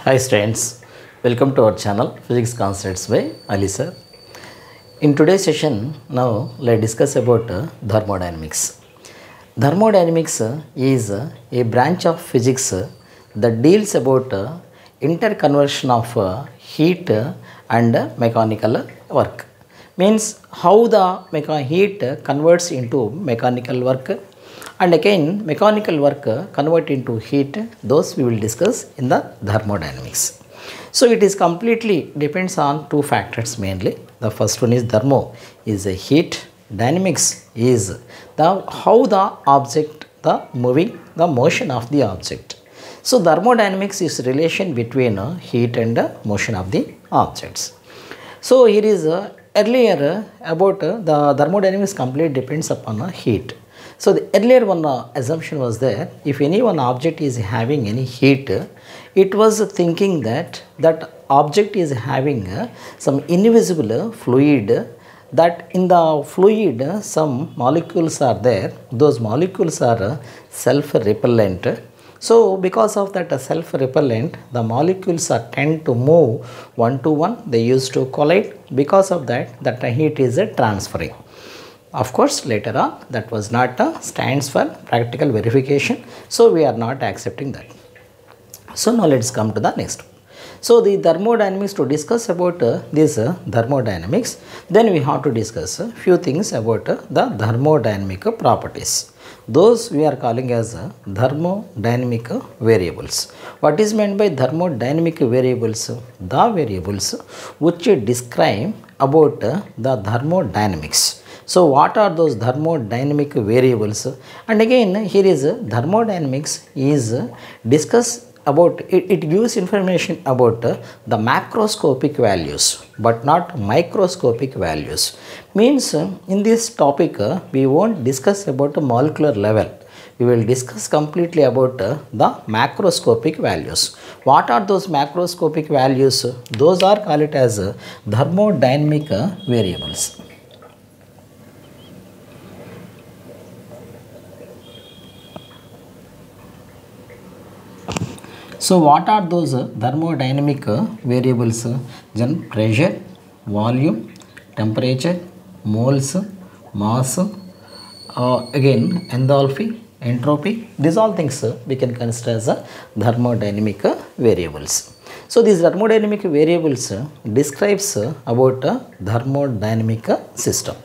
Hi students, welcome to our channel Physics Concepts by Ali sir. In today's session, now let's discuss about thermodynamics. Thermodynamics is a branch of physics that deals about interconversion of heat and mechanical work. Means how the heat converts into mechanical work, and again mechanical work convert into heat. Those we will discuss in the thermodynamics. So it is completely depends on two factors mainly. The first one is thermo is a heat, dynamics is the how the object the motion of the object. So thermodynamics is relation between heat and motion of the objects. So here is earlier about the thermodynamics completely depends upon heat. So the earlier one assumption was there, if any one object is having any heat, it was thinking that that object is having some invisible fluid, that in the fluid some molecules are there, those molecules are self-repellent. So because of that self-repellent, the molecules are tend to move one to one, they used to collide. Because of that, that heat is transferring. Of course, later on that was not stands for practical verification, so we are not accepting that. So now let's come to the next one. So the thermodynamics, to discuss about this thermodynamics, then we have to discuss a few things about the thermodynamic properties. Those we are calling as thermodynamic variables. What is meant by thermodynamic variables? The variables which describe about the thermodynamics. So what are those thermodynamic variables? And again here is thermodynamics is discuss about it gives information about the macroscopic values but not microscopic values. Means in this topic we won't discuss about the molecular level. We will discuss completely about the macroscopic values. What are those macroscopic values? Those are called it as thermodynamic variables. So what are those thermodynamic variables? Then pressure, volume, temperature, moles, mass, again enthalpy, entropy. These all things we can consider as thermodynamic variables. So these thermodynamic variables describes about a thermodynamic system.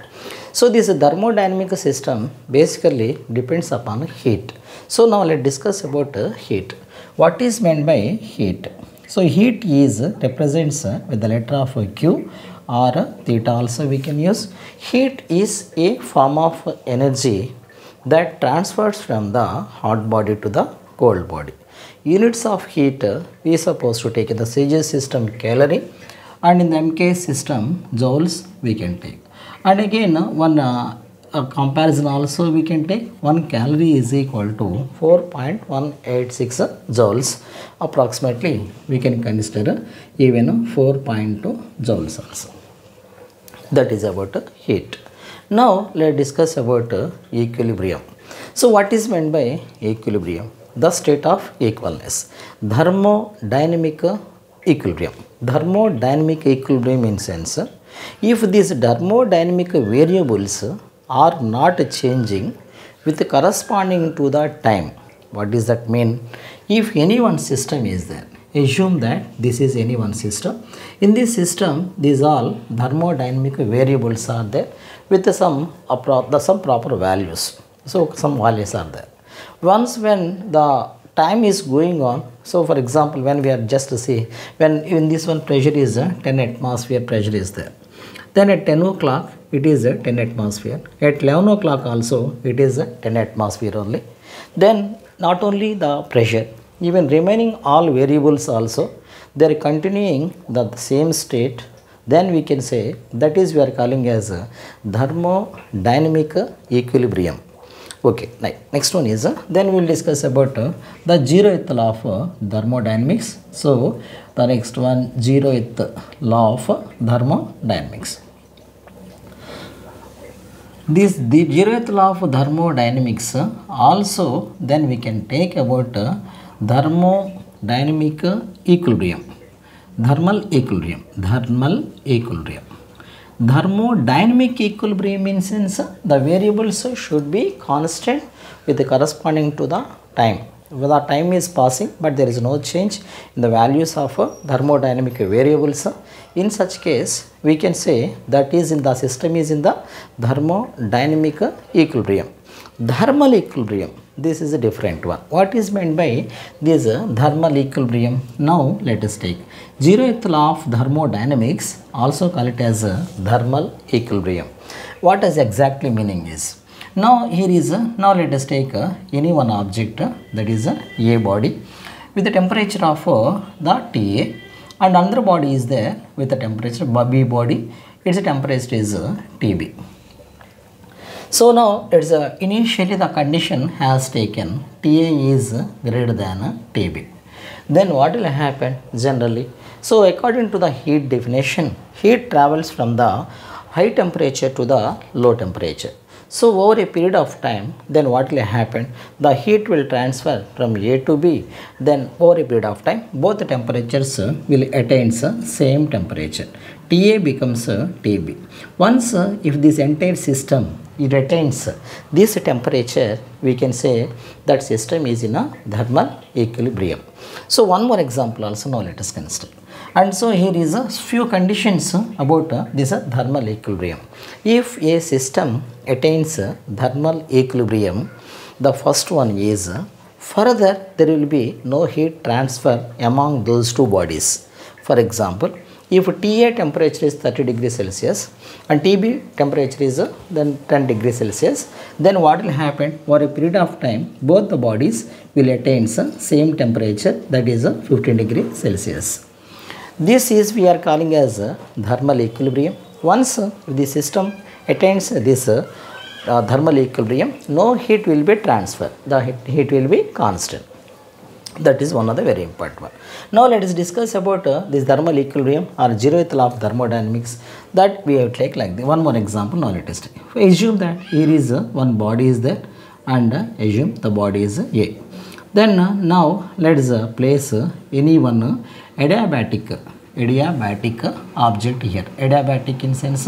So this thermodynamic system basically depends upon heat. So now let's discuss about heat. What is meant by heat? So heat is represents with the letter of Q or theta also we can use. Heat is a form of energy that transfers from the hot body to the cold body. Units of heat we are supposed to take in the Celsius system calorie, and in the MK system joules we can take. And again one comparison also we can take. 1 calorie is equal to 4.186 joules. Approximately we can consider even 4.2 joules also. That is about heat. Now let's discuss about equilibrium. So what is meant by equilibrium? The state of equalness. Thermodynamic equilibrium. Thermodynamic equilibrium in sense, if these thermodynamic variables are not changing with corresponding to the time. What does that mean? If any one system is there, assume that this is any one system. In this system, these all thermodynamic variables are there with some proper values. So some values are there. Once when the time is going on, so for example when we are just to see, when in this one pressure is 10 atmosphere pressure is there. Then at 10 o'clock it is 10 atmosphere. At 11 o'clock also it is 10 atmosphere only. Then not only the pressure, even remaining all variables also, they are continuing the same state. Then we can say that is we are calling as thermodynamic equilibrium. Okay, next one is then we will discuss about the zeroth law of thermodynamics. So the next one, zeroth law of thermodynamics. This the zeroth law of thermodynamics also then we can take about thermodynamic equilibrium. Thermal equilibrium. Thermal equilibrium. Thermodynamic equilibrium in sense the variables should be constant with the corresponding to the time. Where the time is passing but there is no change in the values of thermodynamic variables. In such case we can say that is in the system is in the thermodynamic equilibrium. Thermal equilibrium, this is a different one. What is meant by this thermal equilibrium? Now let us take zeroth law of thermodynamics, also call it as thermal equilibrium. What does exactly meaning is? Now here is now let us take any one object that is a body with the temperature of the TA, and another body is there with the temperature B body, its temperature is TB. So now it's initially the condition has taken TA is greater than TB. Then what will happen generally? So according to the heat definition, heat travels from the high temperature to the low temperature. So over a period of time, then what will happen? The heat will transfer from A to B. Then over a period of time, both the temperatures will attain same temperature. TA becomes TB. Once if this entire system it attains this temperature, we can say that system is in a thermal equilibrium. So one more example also now let us consider. And so here is a few conditions about this thermal equilibrium. If a system attains thermal equilibrium, the first one is further there will be no heat transfer among those two bodies. For example, if TA temperature is 30 degrees Celsius and TB temperature is then 10 degrees Celsius, then what will happen? For a period of time, both the bodies will attain same temperature, that is 15 degrees Celsius. This is we are calling as thermal equilibrium. Once the system attains this thermal equilibrium, no heat will be transferred. The heat will be constant. That is one of the very important one. Now let us discuss about this thermal equilibrium or zeroth law of thermodynamics, that we have to take like this. One more example now let us take. Assume that here is one body is there and assume the body is A. Then now let us place any one adiabatic object here. Adiabatic in sense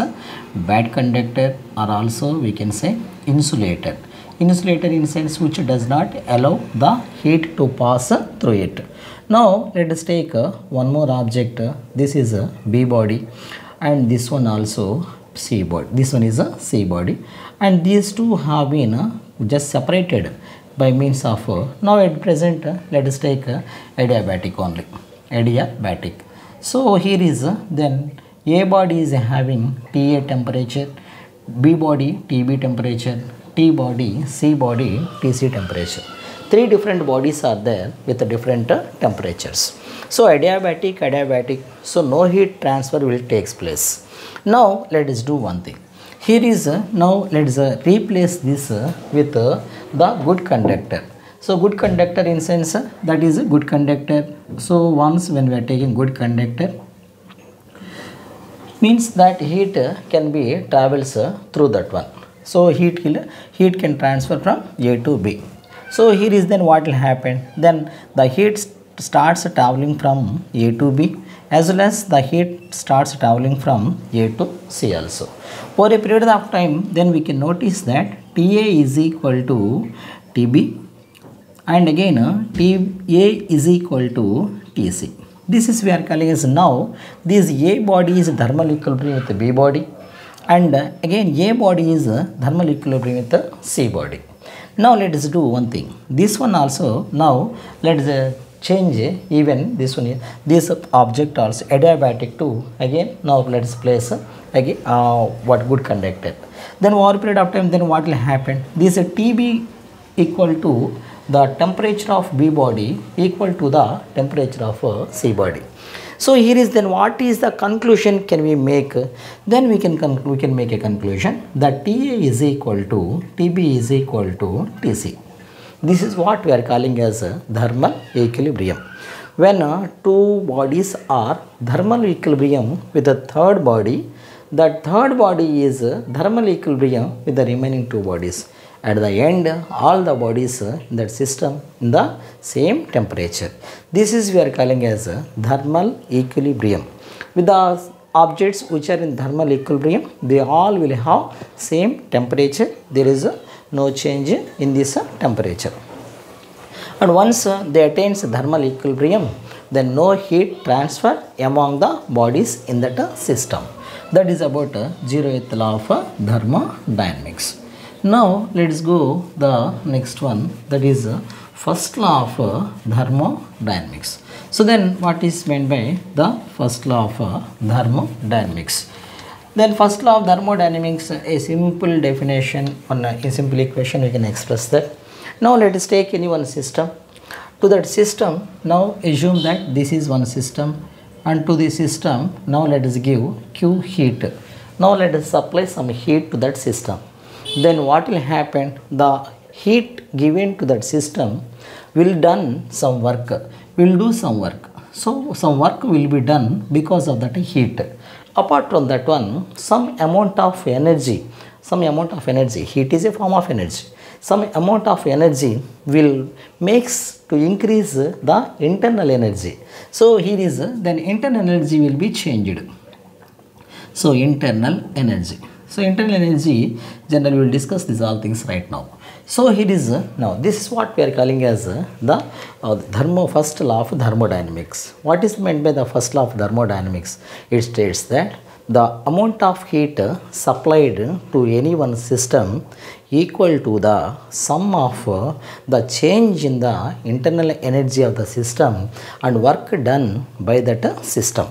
bad conductor, or also we can say insulator. Insulator in sense which does not allow the heat to pass through it. Now let us take one more object. This is a B body and this one also C body. This one is a C body, and these two have been just separated by means of now at present let us take adiabatic only. Adiabatic. So here is then A body is having TA temperature, B body TB temperature, T body C body TC temperature. Three different bodies are there with different temperatures. So adiabatic, so no heat transfer will takes place. Now let us do one thing. Here is now let us replace this with the good conductor. So good conductor in sense that is a good conductor. So once when we are taking good conductor, means that heat can be travels through that one. So heat can transfer from A to B. So here is then what will happen? Then the heat starts traveling from A to B, as well as the heat starts traveling from A to C also. For a period of time, then we can notice that TA is equal to TB, and again TA is equal to TC. This is we are calling as now this A body is thermal equilibrium with the B body, and again A body is thermal equilibrium with the C body. Now let us do one thing. This one also now let us change even this one, this object also adiabatic to again now let us place again what good conductor. Then over a period of time, then what will happen? This TB equal to the temperature of B body equal to the temperature of C body. So here is then what is the conclusion can we make? Then we can make a conclusion that TA is equal to TB is equal to TC. This is what we are calling as thermal equilibrium. When two bodies are thermal equilibrium with the third body, that third body is thermal equilibrium with the remaining two bodies. At the end, all the bodies in that system in the same temperature. This is we are calling as thermal equilibrium. With the objects which are in thermal equilibrium, they all will have same temperature. There is no change in this temperature. And once they attain thermal equilibrium, then no heat transfer among the bodies in that system. That is about zeroth law of thermodynamics. Now let us go the next one, that is first law of thermodynamics. So then what is meant by the first law of thermodynamics? Then first law of thermodynamics, a simple definition on a simple equation we can express that. Now let us take any one system. To that system, now assume that this is one system, and to the system now let us give Q heat. Now let us supply some heat to that system. Then what will happen? The heat given to that system will do some work. So some work will be done because of that heat. Apart from that one, some amount of energy, heat is a form of energy. Some amount of energy will makes to increase the internal energy. So here is then internal energy will be changed. So internal energy. So internal energy, generally we will discuss these all things right now. So here is now this is what we are calling as the first law of thermodynamics. What is meant by the first law of thermodynamics? It states that the amount of heat supplied to any one system equal to the sum of the change in the internal energy of the system and work done by that system.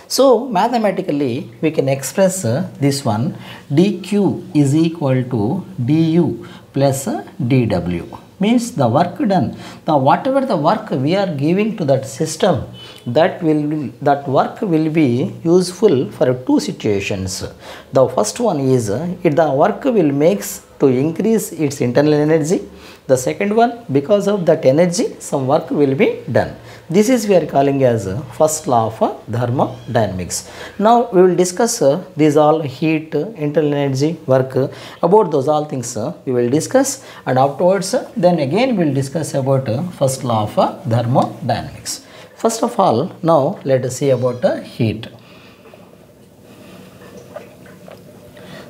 So mathematically we can express this one, dq is equal to du plus dw. Means the work done, whatever the work we are giving to that system, that work will be useful for two situations. The first one is the work will makes to increase its internal energy. The second one, because of that energy some work will be done. This is we are calling as first law of thermodynamics. Now we will discuss these all heat, internal energy, work, about those all things we will discuss, and afterwards then again we will discuss about first law of thermodynamics. First of all, now let us see about heat.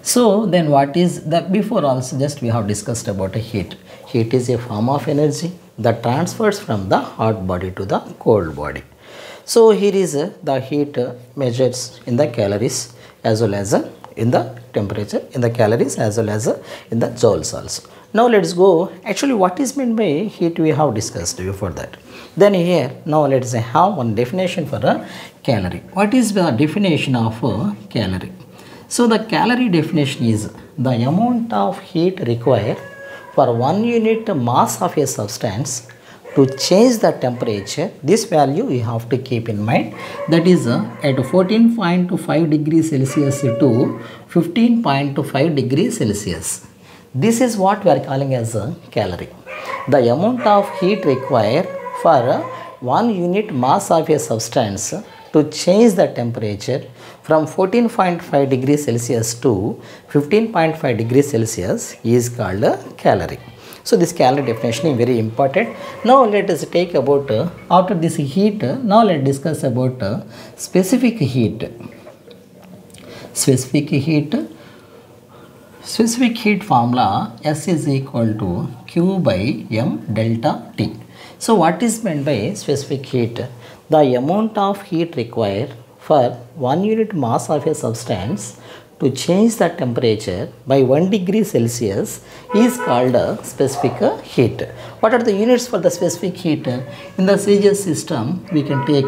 So then what is that? Before also just we have discussed about heat. Heat is a form of energy that transfers from the hot body to the cold body. So here is the heat measures in the calories as well as in the temperature, in the calories as well as in the joules also. Now let us go, actually what is meant by heat we have discussed before that. Then here now let us have one definition for a calorie. What is the definition of a calorie? So the calorie definition is the amount of heat required for 1 unit mass of a substance to change the temperature. This value you have to keep in mind, that is at 14.5 degrees Celsius to 15.5 degrees Celsius. This is what we are calling as a calorie. The amount of heat required for 1 unit mass of a substance to change the temperature from 14.5 degrees Celsius to 15.5 degrees Celsius is called a calorie. So this calorie definition is very important. Now let us take about after this heat, now let us discuss about specific heat. Specific heat formula, S is equal to Q by M delta T. So what is meant by specific heat? The amount of heat required for 1 unit mass of a substance to change the temperature by 1 degree Celsius is called a specific heat. What are the units for the specific heat? In the Celsius system, we can take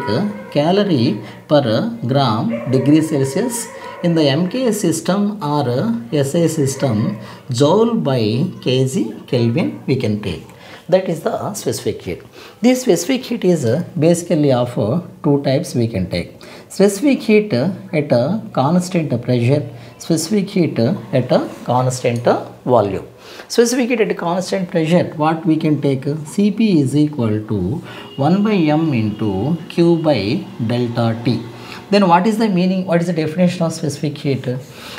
calorie per gram degree Celsius. In the MK system or SI system, joule by kg Kelvin we can take. That is the specific heat. This specific heat is basically of two types we can take. Specific heat at a constant pressure, specific heat at a constant volume. Specific heat at a constant pressure, what we can take? Cp is equal to 1 by m into Q by delta T. Then what is the meaning, what is the definition of specific heat?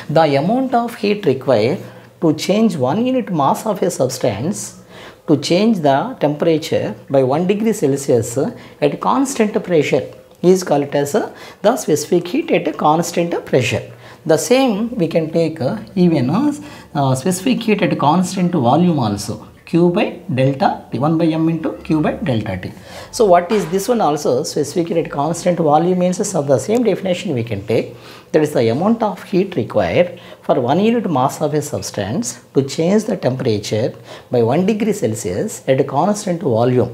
The amount of heat required to change 1 unit mass of a substance to change the temperature by 1 degree Celsius at constant pressure is called as the specific heat at a constant pressure. The same we can take even specific heat at a constant volume also, Q by delta T, 1 by m into Q by delta T. So what is this one also? Specific heat at constant volume means of the same definition we can take, that is the amount of heat required for 1 unit mass of a substance to change the temperature by 1 degree Celsius at a constant volume.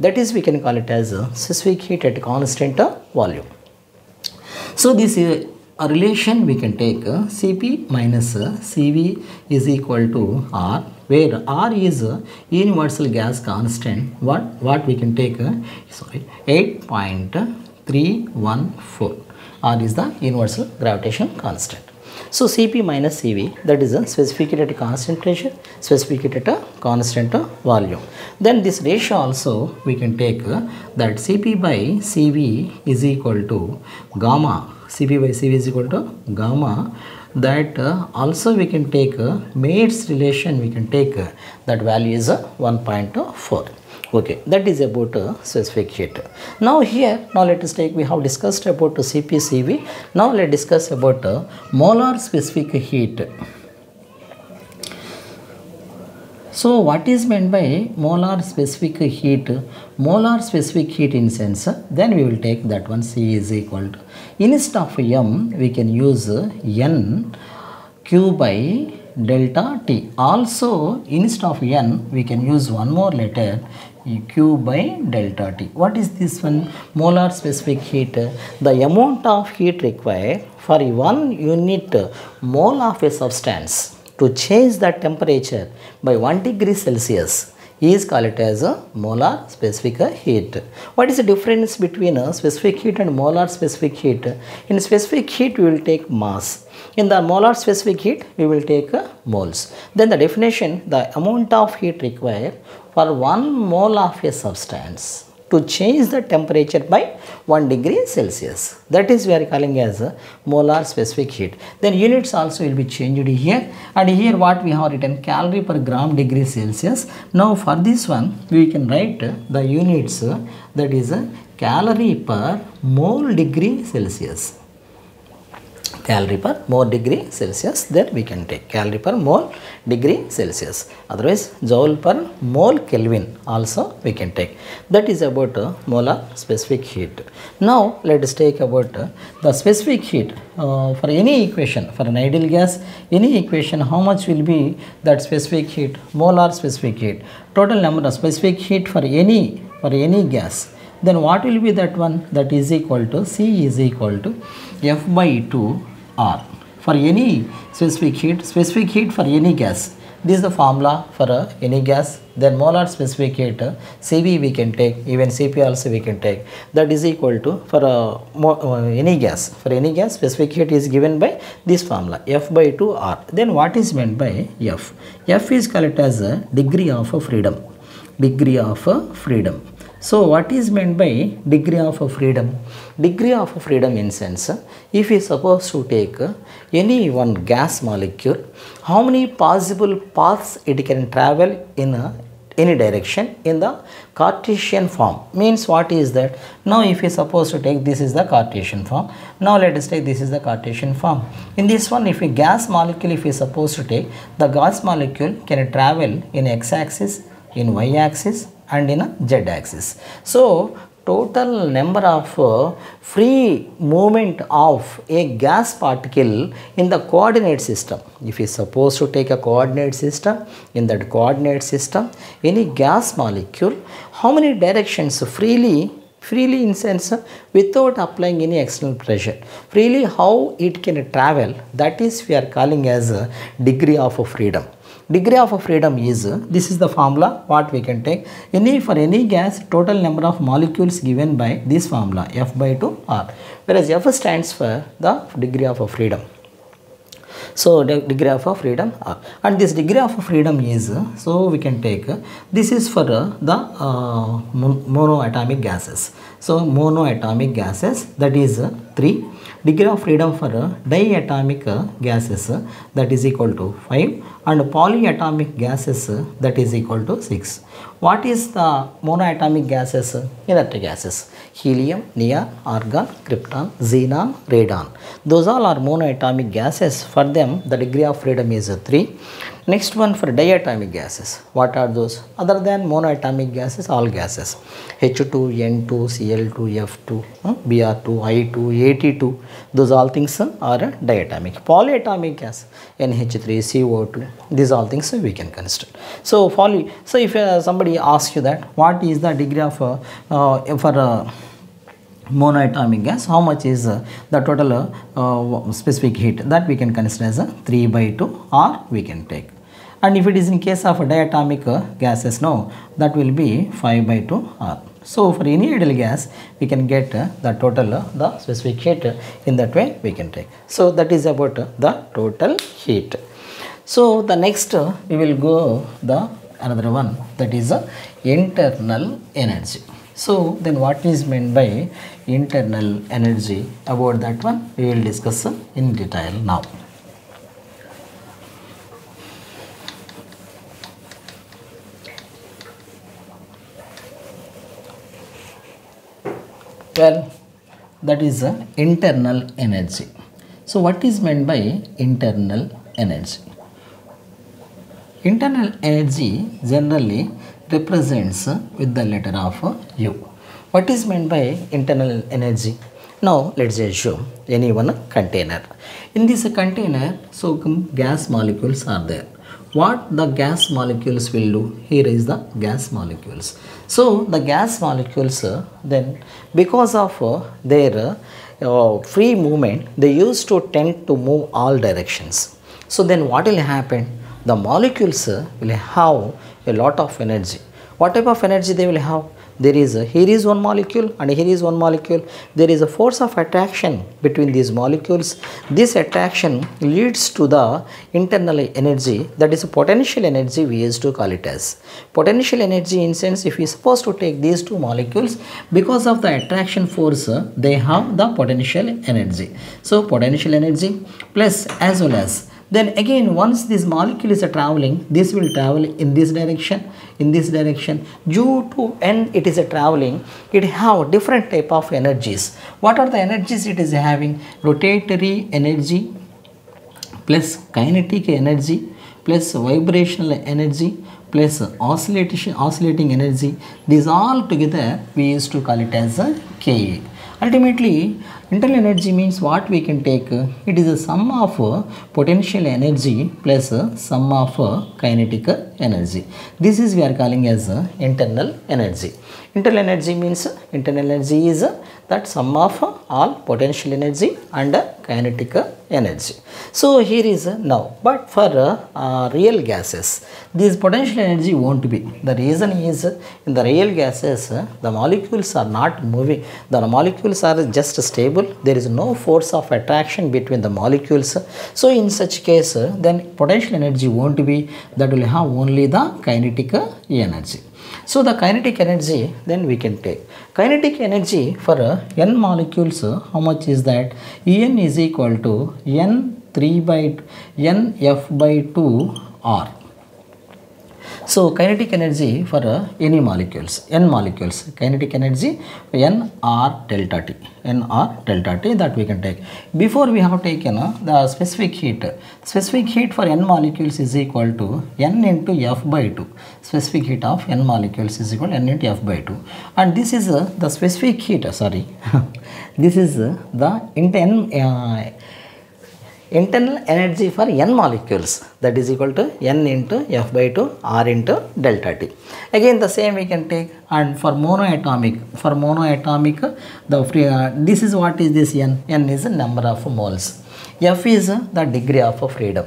That is, we can call it as specific heat at constant volume. So this is a relation we can take Cp minus Cv is equal to R, where R is universal gas constant. What we can take 8.314. R is the universal gravitation constant. So Cp minus Cv, that is a specific heat at a constant pressure, specific heat at a constant volume. Then this ratio also we can take that Cp by Cv is equal to gamma. Cp by Cv is equal to gamma. That also we can take Maid's relation, we can take that value is 1.4. Okay, that is about specific heat. Now here, let us take, we have discussed about Cp, Cv. Now let us discuss about molar specific heat. So what is meant by molar specific heat? Molar specific heat in sense, then we will take that one, C is equal to, instead of m we can use n Q by delta T. Also instead of n we can use one more letter, Q by delta T. What is this one? Molar specific heat. The amount of heat required for 1 unit mole of a substance to change the temperature by 1 degree Celsius is called as a molar specific heat. What is the difference between a specific heat and molar specific heat? In specific heat we will take mass. In the molar specific heat we will take moles. Then the definition, the amount of heat required for 1 mole of a substance to change the temperature by 1 degree Celsius. That is we are calling as molar specific heat. Then units also will be changed here, and here what we have written, calorie per gram degree Celsius. Now for this one we can write the units, that is calorie per mole degree Celsius. Calorie per mole degree Celsius, there we can take calorie per mole degree Celsius. Otherwise joule per mole Kelvin also we can take. That is about molar specific heat. Now let us take about the specific heat for any equation. For an ideal gas, any equation, how much will be that specific heat? Molar specific heat. Total number of specific heat for any gas. Then what will be that one? That is equal to, C is equal to F by 2 R. For any specific heat for any gas. This is the formula for any gas. Then molar specific heat, Cv we can take, even Cp also we can take. That is equal to, for any gas. For any gas, specific heat is given by this formula, F by 2 R. Then what is meant by F? F is called as a degree of freedom. Degree of freedom. So what is meant by degree of freedom? Degree of freedom in sense, if we suppose to take any one gas molecule, how many possible paths it can travel in any direction in the Cartesian form. Means what is that? Now if we suppose to take, this is the Cartesian form. Now let us take, this is the Cartesian form. In this one, if a gas molecule, if we suppose to take, the gas molecule can travel in x-axis, in y-axis and in a z-axis. So total number of free movement of a gas particle in the coordinate system. If we suppose to take a coordinate system, in that coordinate system, any gas molecule, how many directions freely in sense without applying any external pressure, freely how it can travel, that is we are calling as a degree of freedom. Degree of freedom is, this is the formula what we can take, for any gas, total number of molecules given by this formula, F by 2 R, whereas F stands for the degree of freedom. So the degree of freedom R, and this degree of freedom is, so we can take, this is for the monoatomic gases. So monoatomic gases, that is 3. Degree of freedom for diatomic gases that is equal to 5, and polyatomic gases that is equal to 6. What is the monoatomic gases? Inert gases. Helium, neon, argon, krypton, xenon, radon. Those all are monoatomic gases. For them the degree of freedom is 3. Next one for diatomic gases. What are those? Other than monoatomic gases, all gases. H2, N2, Cl2, F2, Br2, I2, At2. Those all things are diatomic. Polyatomic gas, NH3, CO2. These all things we can consider. So if somebody asks you that what is the degree of monoatomic gas, how much is the total specific heat, that we can consider as a 3/2, or we can take. And if it is in case of diatomic gases, no, that will be 5/2 R. So for any ideal gas we can get the total the specific heat, in that way we can take. So that is about the total heat. So the next we will go the another one, that is internal energy. So then what is meant by internal energy? About that one we will discuss in detail now. Well, that is internal energy. So what is meant by internal energy? Internal energy generally represents with the letter of U. What is meant by internal energy? Now let's assume any one container. In this container, so gas molecules are there. What the gas molecules will do? Here is the gas molecules. So the gas molecules then, because of their free movement, they used to tend to move all directions. So then what will happen? The molecules will have a lot of energy. What type of energy they will have? There is here is one molecule and here is one molecule. There is a force of attraction between these molecules. This attraction leads to the internal energy, that is potential energy. We used to call it as potential energy, in sense if we supposed to take these two molecules, because of the attraction force they have the potential energy. So potential energy plus, as well as then again once this molecule is traveling, this will travel in this direction, in this direction. Due to n it is traveling, it have different type of energies. What are the energies it is having? Rotatory energy plus kinetic energy plus vibrational energy plus oscillating energy. These all together we used to call it as a Ka. Ultimately, internal energy means what we can take? It is a sum of potential energy plus sum of kinetic energy. This is we are calling as internal energy. Internal energy means internal energy is that sum of all potential energy and kinetic energy. So here is now, but for real gases, this potential energy won't be. The reason is, in the real gases the molecules are not moving. The molecules are just stable. There is no force of attraction between the molecules. So in such case then potential energy won't be. That will have only the kinetic energy. So the kinetic energy then we can take. Kinetic energy for n molecules, how much is that? En is equal to nF/2 R. So kinetic energy for any molecules, n molecules, kinetic energy nR delta T, nR delta T, that we can take. Before we have taken the specific heat. Specific heat for n molecules is equal to n into F/2. Specific heat of n molecules is equal to n into F/2. And this is the specific heat, sorry, this is the internal energy for n molecules, that is equal to n into F/2 R into delta T. Again the same we can take. And for monoatomic, the free, this is what is this n? N is the number of moles. F is the degree of freedom.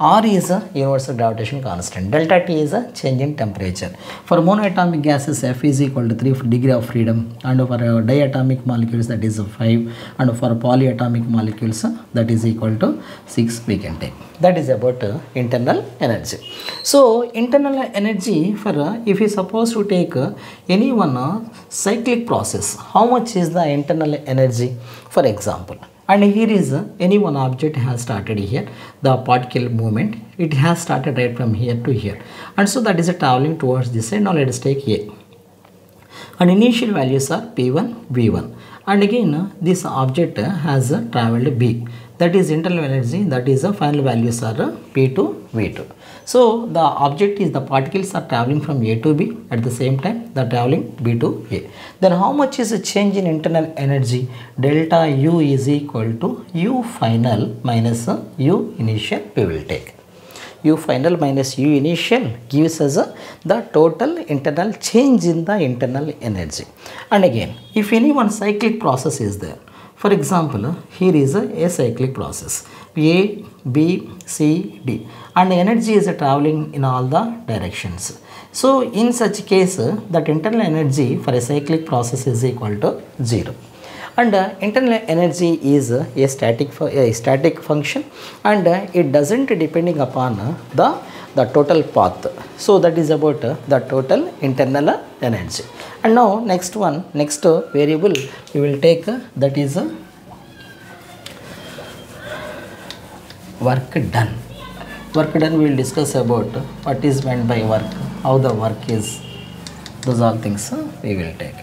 R is a universal gravitation constant. Delta T is a change in temperature. For monoatomic gases, F is equal to 3 degree of freedom, and for diatomic molecules that is 5, and for polyatomic molecules that is equal to 6 we can take. That is about internal energy. So internal energy for if you suppose to take any one cyclic process, how much is the internal energy, for example? And here is any one object has started here, the particle movement, it has started right from here to here, and so that is traveling towards this side. Now let us take A, and initial values are P1, V1, and again this object has traveled B, that is internal energy, that is the final values are P2, V2. So the object is, the particles are traveling from A to B, at the same time they are traveling B to A. Then how much is the change in internal energy? Delta U is equal to U final minus U initial we will take. U final minus U initial gives us the total internal change in the internal energy. And again, if any one cyclic process is there, for example, here is a cyclic process, A, B, C, D, and energy is traveling in all the directions. So in such case, that internal energy for a cyclic process is equal to 0. And internal energy is a static function, and it doesn't depending upon the total path. So that is about the total internal energy. And now next variable we will take, that is work done. Work done we will discuss about what is meant by work, how the work is, those all things we will take.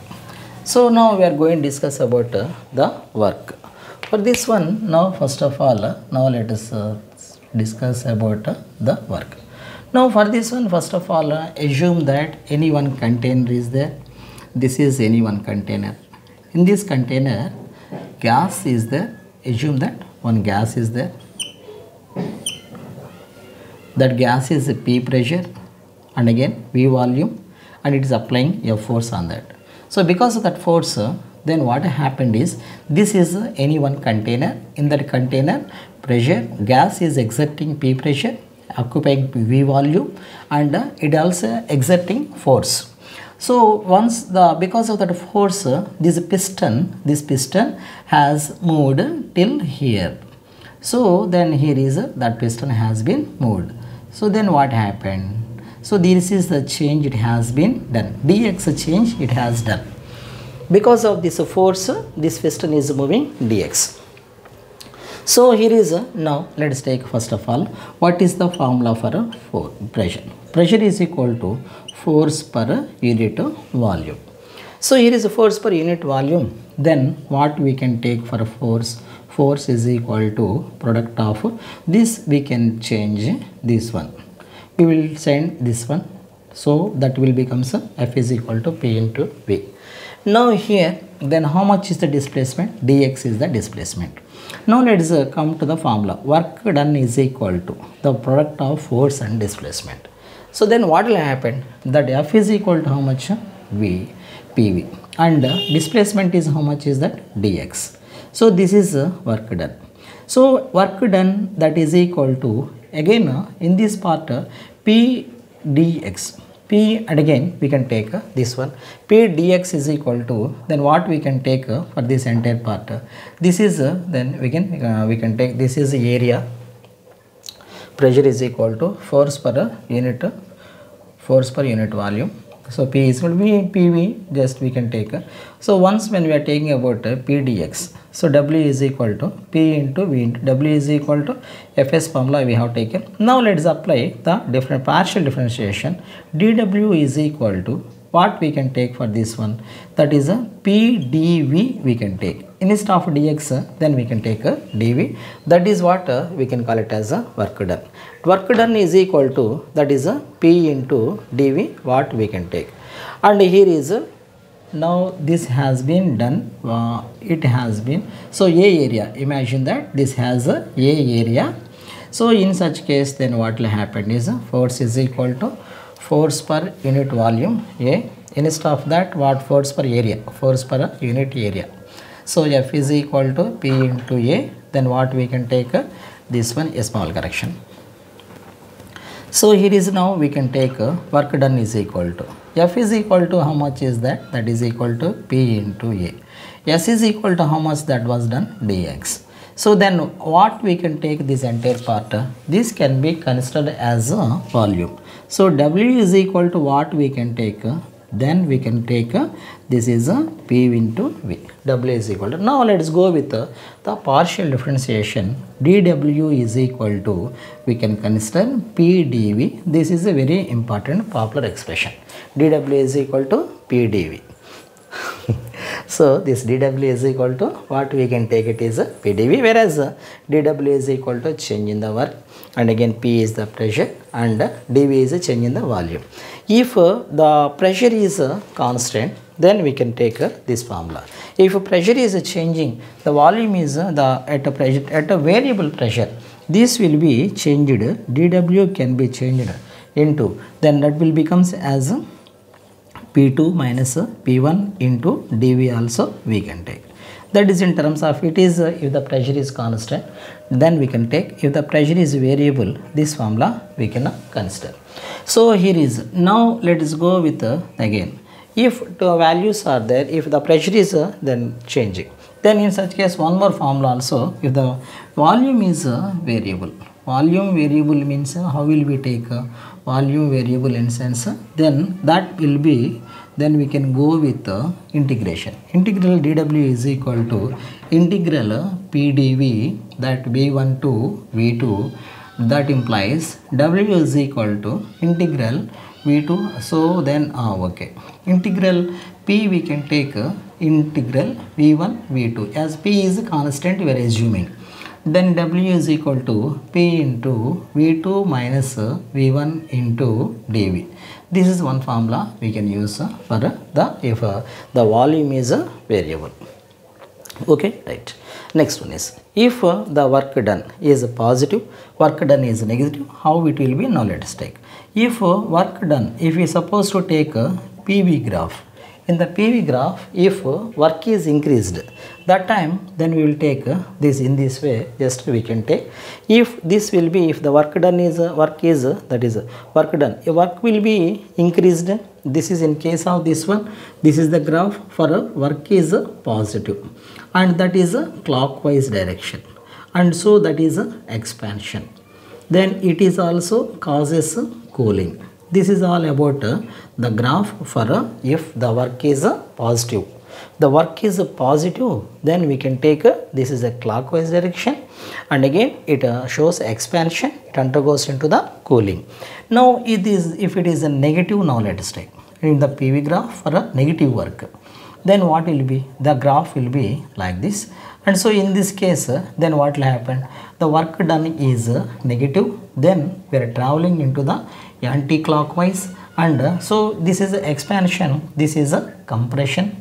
So now we are going to discuss about the work. For this one, now first of all, now let us discuss about the work. Now for this one, first of all, assume that any one container is there. This is any one container. In this container, gas is there. Assume that one gas is there. That gas is P pressure, and again V volume, and it is applying a force on that. So because of that force, then what happened is, this is any one container. In that container, pressure, gas is exerting P pressure, occupying V volume, and it also exerting force. So once because of that force, this piston has moved till here. So then here is that piston has been moved. So then what happened? So this is the change it has been done. Dx change it has done. Because of this force, this piston is moving dx. So here is now let us take first of all, what is the formula for pressure? Pressure is equal to force per unit volume. So here is a force per unit volume. Then what we can take for a force? Force is equal to product of this. We can change this one. We will send this one. So that will become F is equal to P into V. Now here, then how much is the displacement? Dx is the displacement. Now let us come to the formula. Work done is equal to the product of force and displacement. So then what will happen? That F is equal to how much? V, PV. And displacement is how much is that? Dx. So this is work done. So work done, that is equal to, again in this part, P dx. P, and again we can take this one, P dx is equal to, then what we can take for this entire part? This is then we can take, this is area, pressure is equal to force per unit volume. So P is equal to PV, just we can take. So once when we are taking about P dx, so W is equal to P into V into W is equal to Fs formula we have taken. Now let us apply the partial differentiation. dW is equal to what we can take for this one? That is a P dV we can take. Instead of dx, then we can take a dV. That is what we can call it as a work done. Work done is equal to, that is a P into dV what we can take. And here is now this has been done, it has been, so A area, imagine that this has a area. So in such case, then what will happen is force is equal to force per unit volume A. Instead of that, what? Force per area, force per unit area. So F is equal to P into A. Then what we can take? This one, a small correction. So here is now we can take work done is equal to F is equal to how much is that? That is equal to P into A. S is equal to how much that was done? Dx. So then what we can take this entire part? This can be considered as a volume. So W is equal to what we can take? Then we can take this is a P into V. W is equal to. Now let us go with the partial differentiation. dW is equal to, we can consider P dV. This is a very important popular expression. dW is equal to P dV. So this dW is equal to what we can take it is a P dV, whereas dW is equal to change in the work, and again P is the pressure and dV is a change in the volume. If the pressure is constant, then we can take this formula. If pressure is changing, the volume is at a variable pressure, this will be changed. dW can be changed into, then that will becomes as P2 minus P1 into dV also we can take. That is in terms of it is if the pressure is constant, then we can take. If the pressure is variable, this formula we can consider. So here is, now let us go with again, if the values are there, if the pressure is then changing, then in such case one more formula also, if the volume is variable. Volume variable means how will we take volume variable in sense, then that will be, then we can go with integration. Integral dW is equal to integral P dV, that V1 to V2, that implies W is equal to integral V2. So then okay, integral P we can take integral V1 V2, as P is constant we are assuming. Then W is equal to P into V2 minus V1 into dV. This is one formula we can use for the, if the volume is a variable. Okay, right. Next one is, if the work done is positive, work done is negative, how it will be? Now let us take. If work done, if we suppose to take a PV graph, in the PV graph, if work is increased, that time then we will take this in this way, just we can take. If this will be, if the work done is work is that is work done, a work will be increased. This is in case of this one, this is the graph for work is positive, and that is a clockwise direction, and so that is a expansion. Then it is also causes cooling. This is all about the graph for if the work is positive. The work is positive, then we can take this is a clockwise direction, and again it shows expansion, it undergoes into the cooling. Now it is, if it is a negative, now let us take in the PV graph for a negative work, then what will be? The graph will be like this. And so in this case, then what will happen? The work done is negative, then we are traveling into the anti-clockwise, and so this is expansion, this is a compression.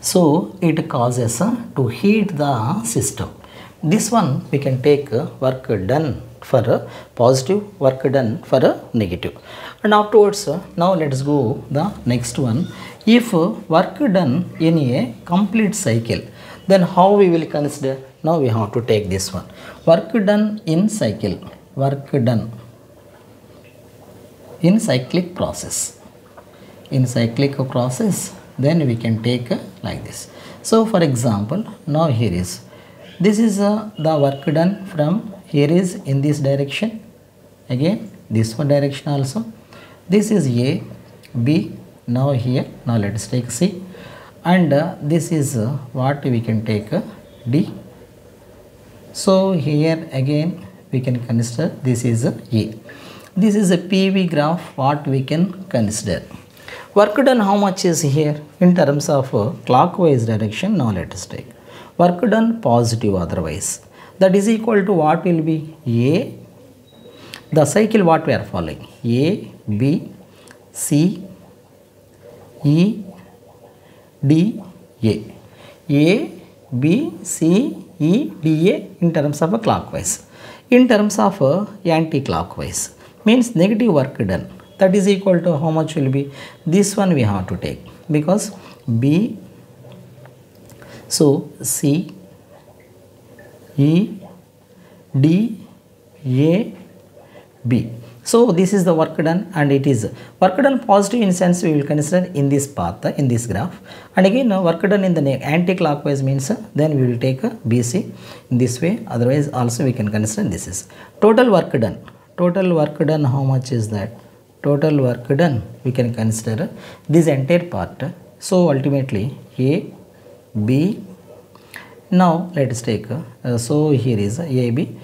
So it causes to heat the system. This one we can take work done for a positive, work done for a negative. And afterwards, now let us go the next one. If work done in a complete cycle, then how we will consider? Now we have to take this one. Work done in cycle, work done in cyclic process. In cyclic process, then we can take like this. So for example, now here is, this is the work done from here is in this direction, again this one direction also. This is A, B, now here, now let us take C, and this is what we can take D. So here again we can consider this is E. This is a PV graph, what we can consider. Work done how much is here in terms of clockwise direction, now let us take. Work done positive otherwise, that is equal to what will be? A, the cycle what we are following, A, B, C, E, D, A. A, B, C, E, D, A in terms of a clockwise. In terms of anti-clockwise, means negative work done, that is equal to how much will be? This one we have to take, because B, so C, E, D, A, B. So this is the work done, and it is work done positive in sense we will consider in this path, in this graph, and again work done in the anti-clockwise means then we will take BC in this way. Otherwise also we can consider this is total work done. Total work done, how much is that? Total work done we can consider this entire part. So ultimately A, B. Now let us take so here is AB.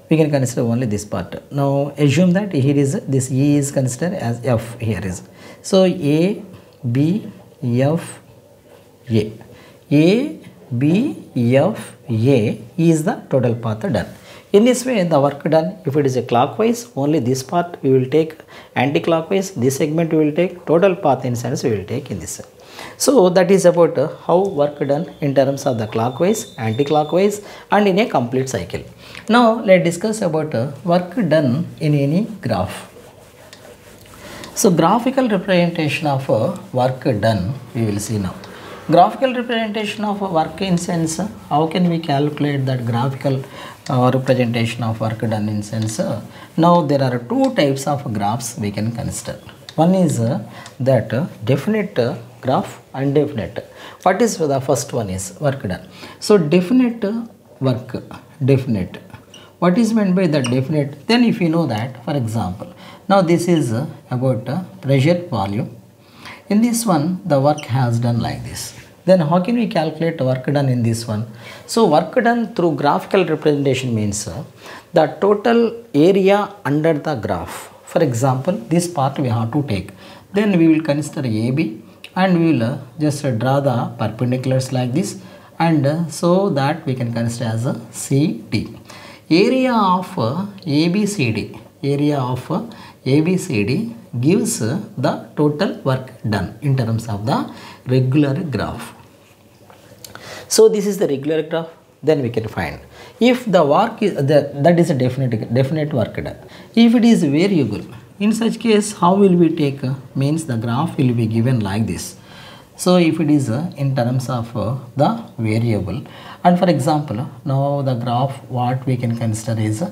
We can consider only this part. Now assume that here is this E is considered as F here is. So A, B, F, A. A, B, F, A is the total path done. In this way the work done, if it is a clockwise, only this part we will take, anti-clockwise this segment we will take, total path in sense we will take in this. So that is about how work done in terms of the clockwise, anti-clockwise and in a complete cycle. Now let's discuss about work done in any graph. So graphical representation of work done we will see now. Graphical representation of work in sense, how can we calculate that graphical representation of work done in sense? Now there are two types of graphs we can consider. One is that definite graph and definite. What is the first one is work done. So definite work, definite. What is meant by the definite? Then if you know that, for example, now this is about pressure volume. In this one the work has done like this. Then how can we calculate work done in this one? So work done through graphical representation means the total area under the graph. For example, this part we have to take. Then we will consider AB and we will just draw the perpendiculars like this, and so that we can consider as a CD. Area of ABCD, area of ABCD gives the total work done in terms of the regular graph. So this is the regular graph. Then we can find if the work is that is a definite work done. If it is variable, in such case how will we take? Means the graph will be given like this. So if it is in terms of the variable, and for example now the graph what we can consider is,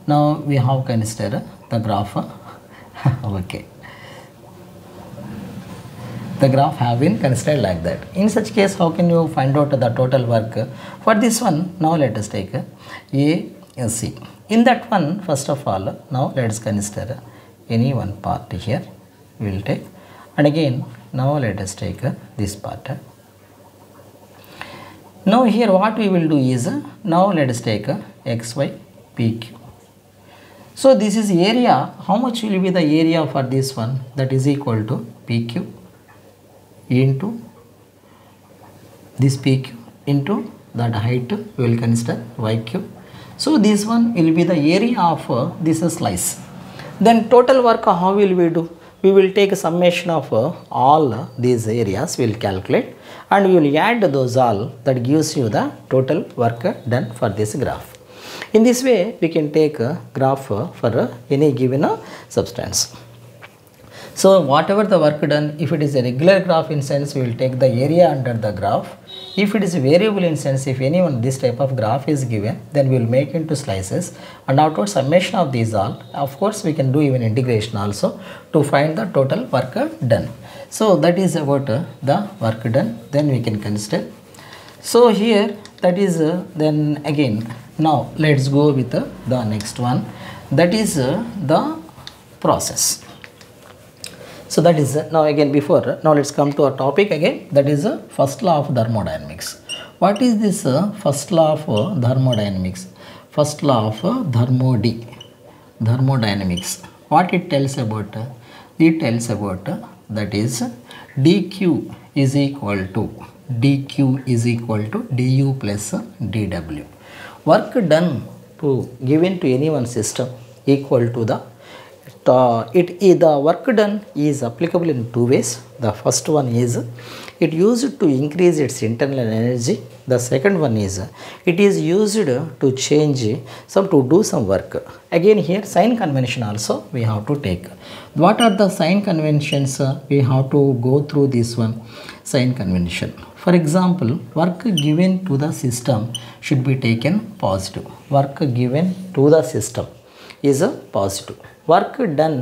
now we have considered the graph okay, the graph have been considered like that. In such case how can you find out the total work? For this one, now let us take A, C. In that one, first of all, now let us consider any one part here we will take, and again now let us take this part. Now here what we will do is, now let us take XY PQ. So this is area. How much will be the area for this one? That is equal to PQ into this PQ into that height we will consider YQ. So this one will be the area of this slice. Then total work how will we do? We will take a summation of all these areas, we will calculate, and we will add those all, that gives you the total work done for this graph. In this way we can take a graph for any given substance. So whatever the work done, if it is a regular graph in sense we will take the area under the graph. If it is variable in sense, if anyone this type of graph is given, then we will make into slices, and afterwards summation of these all, of course we can do even integration also to find the total work done. So that is about the work done. Then we can consider. So here that is then again now let's go with the next one, that is the process. So that is now again before, now let's come to our topic again, that is first law of thermodynamics. What is this first law of thermodynamics? First law of thermodynamics. What it tells about? It tells about that is dq is equal to du plus dw. Work done to given to any one system equal to the the work done is applicable in two ways. The first one is it used to increase its internal energy. The second one is it is used to change to do some work. Again here sign convention also we have to take. What are the sign conventions? We have to go through this one, sign convention. For example, work given to the system should be taken positive. Work given to the system is a positive. work done.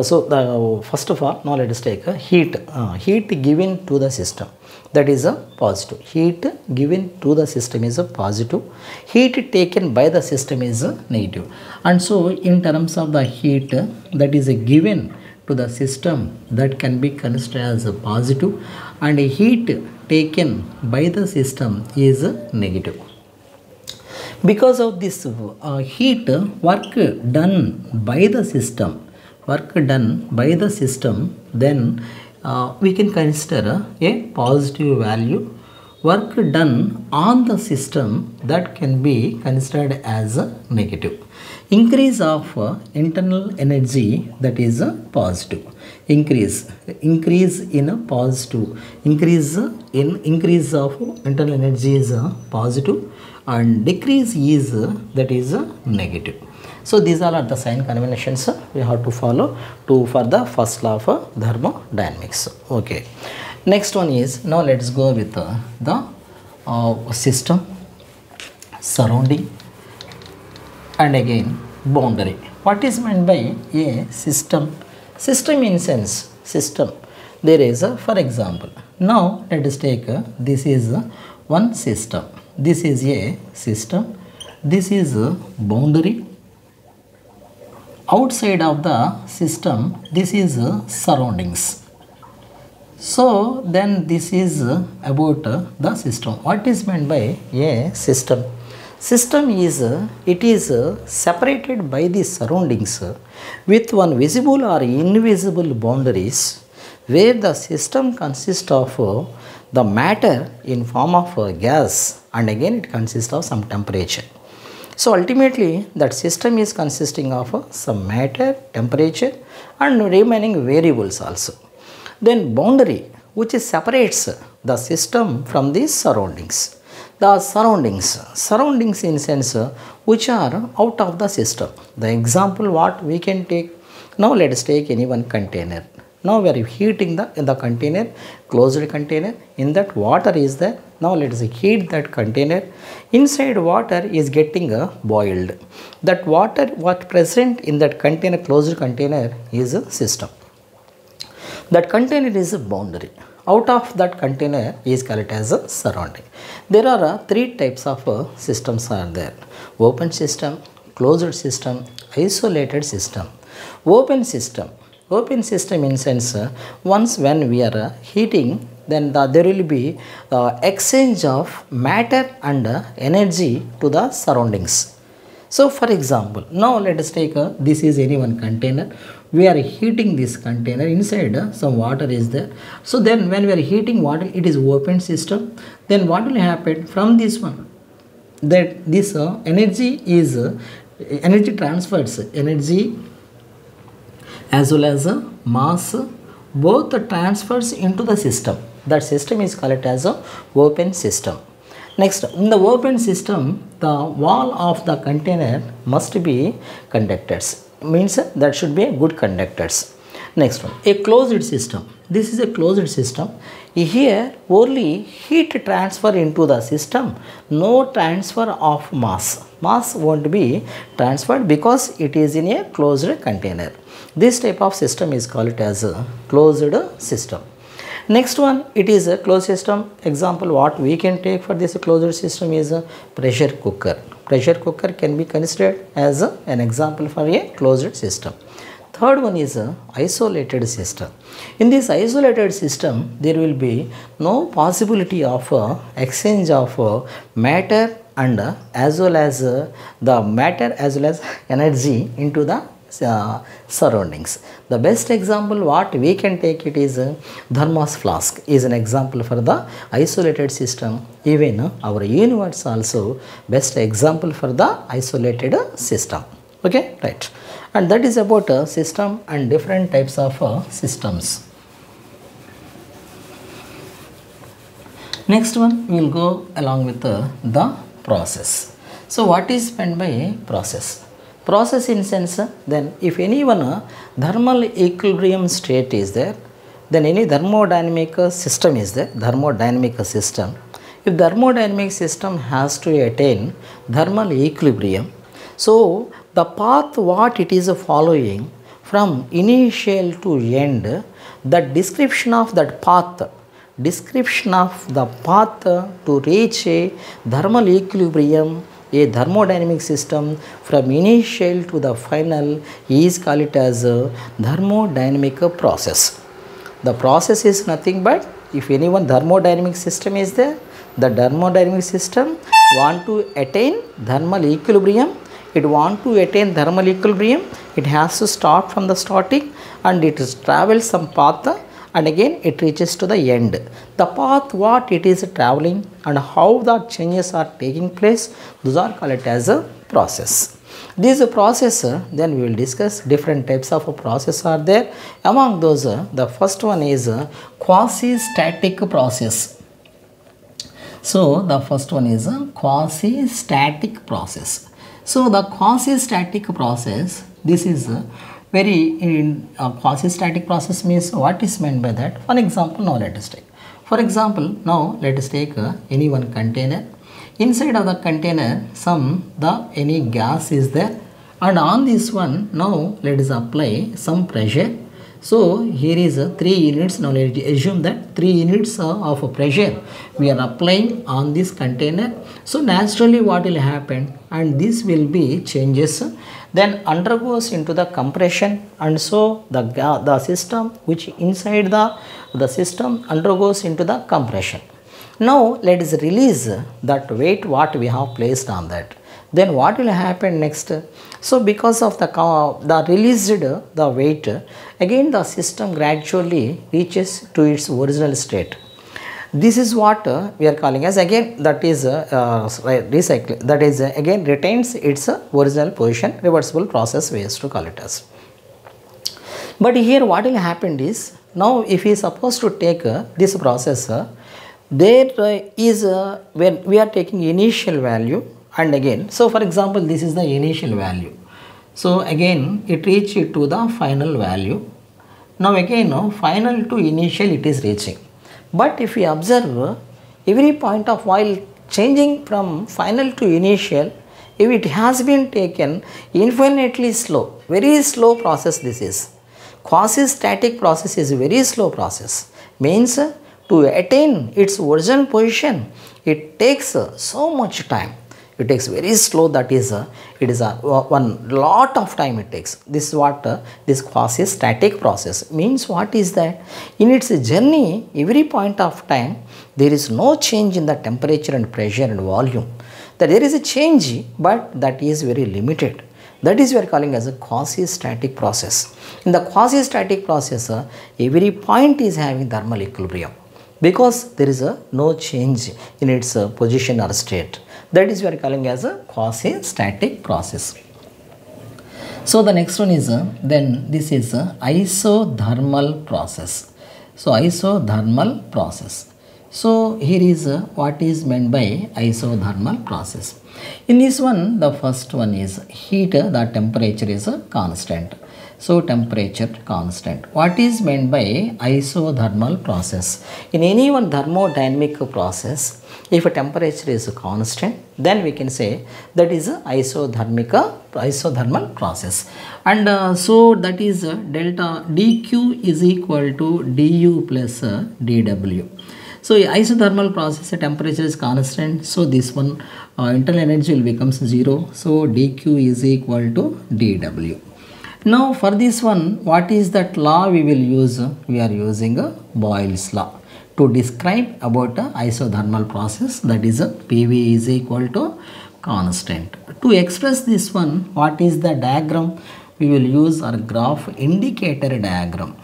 So the first of all, now let us take a heat given to the system, that is a positive. Heat given to the system is a positive. Heat taken by the system is a negative. And so in terms of the heat that is a given to the system, that can be considered as a positive, and a heat taken by the system is a negative. Because of this heat, work done by the system, then we can consider a positive value. Work done on the system, that can be considered as a negative. Increase of internal energy, that is a positive. Increase in a positive. Increase of internal energy is a positive, and decrease is that is a negative. So these all are the sign conventions we have to follow for the first law of thermodynamics. Okay. Next one is, now let's go with the system, surrounding, and again boundary. What is meant by a system? System in sense, system. There is a, for example, now let us take this is one system. This is a system. This is a boundary. Outside of the system, this is surroundings. So then this is about the system. What is meant by a system? System is it is separated by the surroundings with one visible or invisible boundaries, where the system consists of the matter in form of gas, and again it consists of some temperature. So ultimately that system is consisting of some matter, temperature, and remaining variables also. Then boundary, which separates the system from the surroundings. The surroundings in sense which are out of the system. The example what we can take, now let us take any one container. Now we are heating the container, closed container. In that water is there. Now let us heat that container. Inside water is getting boiled. That water what present in that container, closed container, is a system. That container is a boundary. Out of that container is called as a surrounding. There are three types of systems are there: open system, closed system, isolated system. Open system in sense, once when we are heating, then there will be exchange of matter and energy to the surroundings. So for example, now let us take this is any one container. We are heating this container. Inside some water is there. So then when we are heating water, it is open system. Then what will happen from this one? That this energy is energy transfers, energy as well as mass, both transfers into the system. That system is called as a open system. Next, in the open system, the wall of the container must be conductors. Means that should be good conductors. Next one, a closed system. This is a closed system. Here only heat transfer into the system, no transfer of mass. Mass won't be transferred because it is in a closed container. This type of system is called as a closed system. Next one, it is a closed system. Example what we can take for this closed system is a pressure cooker. Pressure cooker can be considered as an example for a closed system. Third one is a isolated system. In this isolated system, there will be no possibility of exchange of matter and as well as the matter as well as energy into the surroundings. The best example what we can take it is thermos flask is an example for the isolated system. Even our universe also best example for the isolated system. Okay, right. And that is about a system and different types of systems. Next one, we will go along with the process. So what is meant by process? Process in sense, then if any one thermal equilibrium state is there, then any thermodynamic system is there, thermodynamic system. If thermodynamic system has to attain thermal equilibrium, so the path what it is following, from initial to end, the description of the path to reach a thermal equilibrium, a thermodynamic system from initial to the final is called as a thermodynamic process. The process is nothing but, if any one thermodynamic system is there, the thermodynamic system want to attain thermal equilibrium. It want to attain thermal equilibrium, it has to start from the starting and it travels some path and again it reaches to the end. The path what it is traveling and how the changes are taking place, those are called as a process. This process, then we will discuss different types of a process are there. Among those, the first one is quasi-static process. So the first one is a quasi-static process. So the quasi-static process, this is very quasi-static process means what is meant by that. For example, now let us take. For example, now let us take any one container. Inside of the container, any gas is there, and on this one now let us apply some pressure. So here is 3 units. Now let us assume that 3 units of pressure we are applying on this container. So naturally what will happen, and this will be changes, then undergoes into the compression, and so the system which inside the system undergoes into the compression. Now let us release that weight what we have placed on that. Then what will happen next? So because of the released the weight, again the system gradually reaches to its original state. This is what we are calling as, again that is recycling, that is again retains its original position, reversible process we used to call it as. But here what will happen is, now if we are supposed to take this process, there is when we are taking initial value, and again, so for example this is the initial value, so again it reaches to the final value. Now again final to initial it is reaching. But if we observe every point of while changing from final to initial, if it has been taken infinitely slow, very slow process this is. Quasi-static process is a very slow process, means to attain its original position it takes so much time. It takes very slow, that is it is one lot of time it takes. This is what this quasi-static process means. What is that? In its journey, every point of time there is no change in the temperature and pressure and volume. That there is a change, but that is very limited. That is we are calling as a quasi-static process. In the quasi-static process, every point is having thermal equilibrium, because there is no change in its position or state. That is we are calling as a quasi-static process. So the next one is then this is isothermal process. So isothermal process. So here is what is meant by isothermal process. In this one, the first one is heat, the temperature is constant. So temperature constant. What is meant by isothermal process? In any one thermodynamic process, if a temperature is constant, then we can say that is isothermal process. And so that is delta dq is equal to du plus dw. So isothermal process, temperature is constant, so this one internal energy will becomes 0. So dq is equal to dw. Now for this one, what is that law we will use? We are using Boyle's law to describe about isothermal process, that is PV is equal to constant. To express this one, what is the diagram? We will use our graph indicator diagram.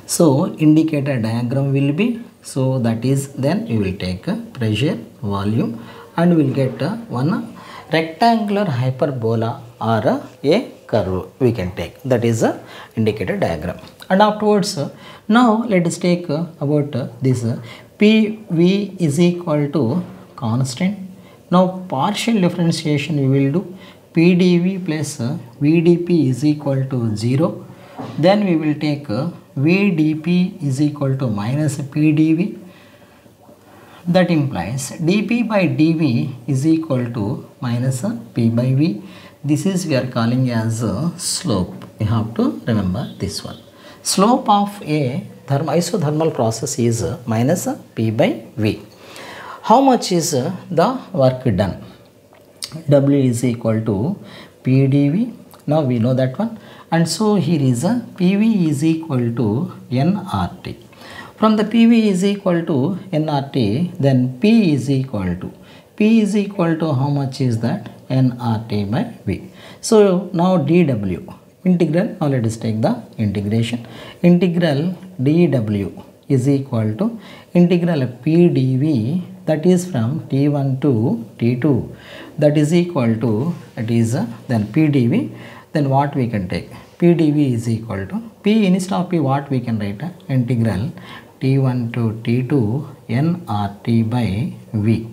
So indicator diagram will be, so that is then we will take pressure, volume, and we will get one rectangular hyperbola or a curve we can take. That is a indicator diagram. And afterwards, now let us take about this PV is equal to constant. Now partial differentiation we will do. PdV plus VdP is equal to 0. Then we will take VdP is equal to minus PdV. That implies dP by dV is equal to minus P by V. This is we are calling as slope. You have to remember this one. Slope of a isothermal process is minus P by V. How much is the work done? W is equal to PdV. Now we know that one. And so here is a PV is equal to nRT. From the PV is equal to nRT, then P is equal to how much is that? nRT by V. So now dW integral, now let us take the integration. Integral dW is equal to integral PdV, that is from T1 to T2, that is equal to, it is then PdV. Then what we can take? PdV is equal to P, instead of P what we can write? Integral T1 to T2 nRT by V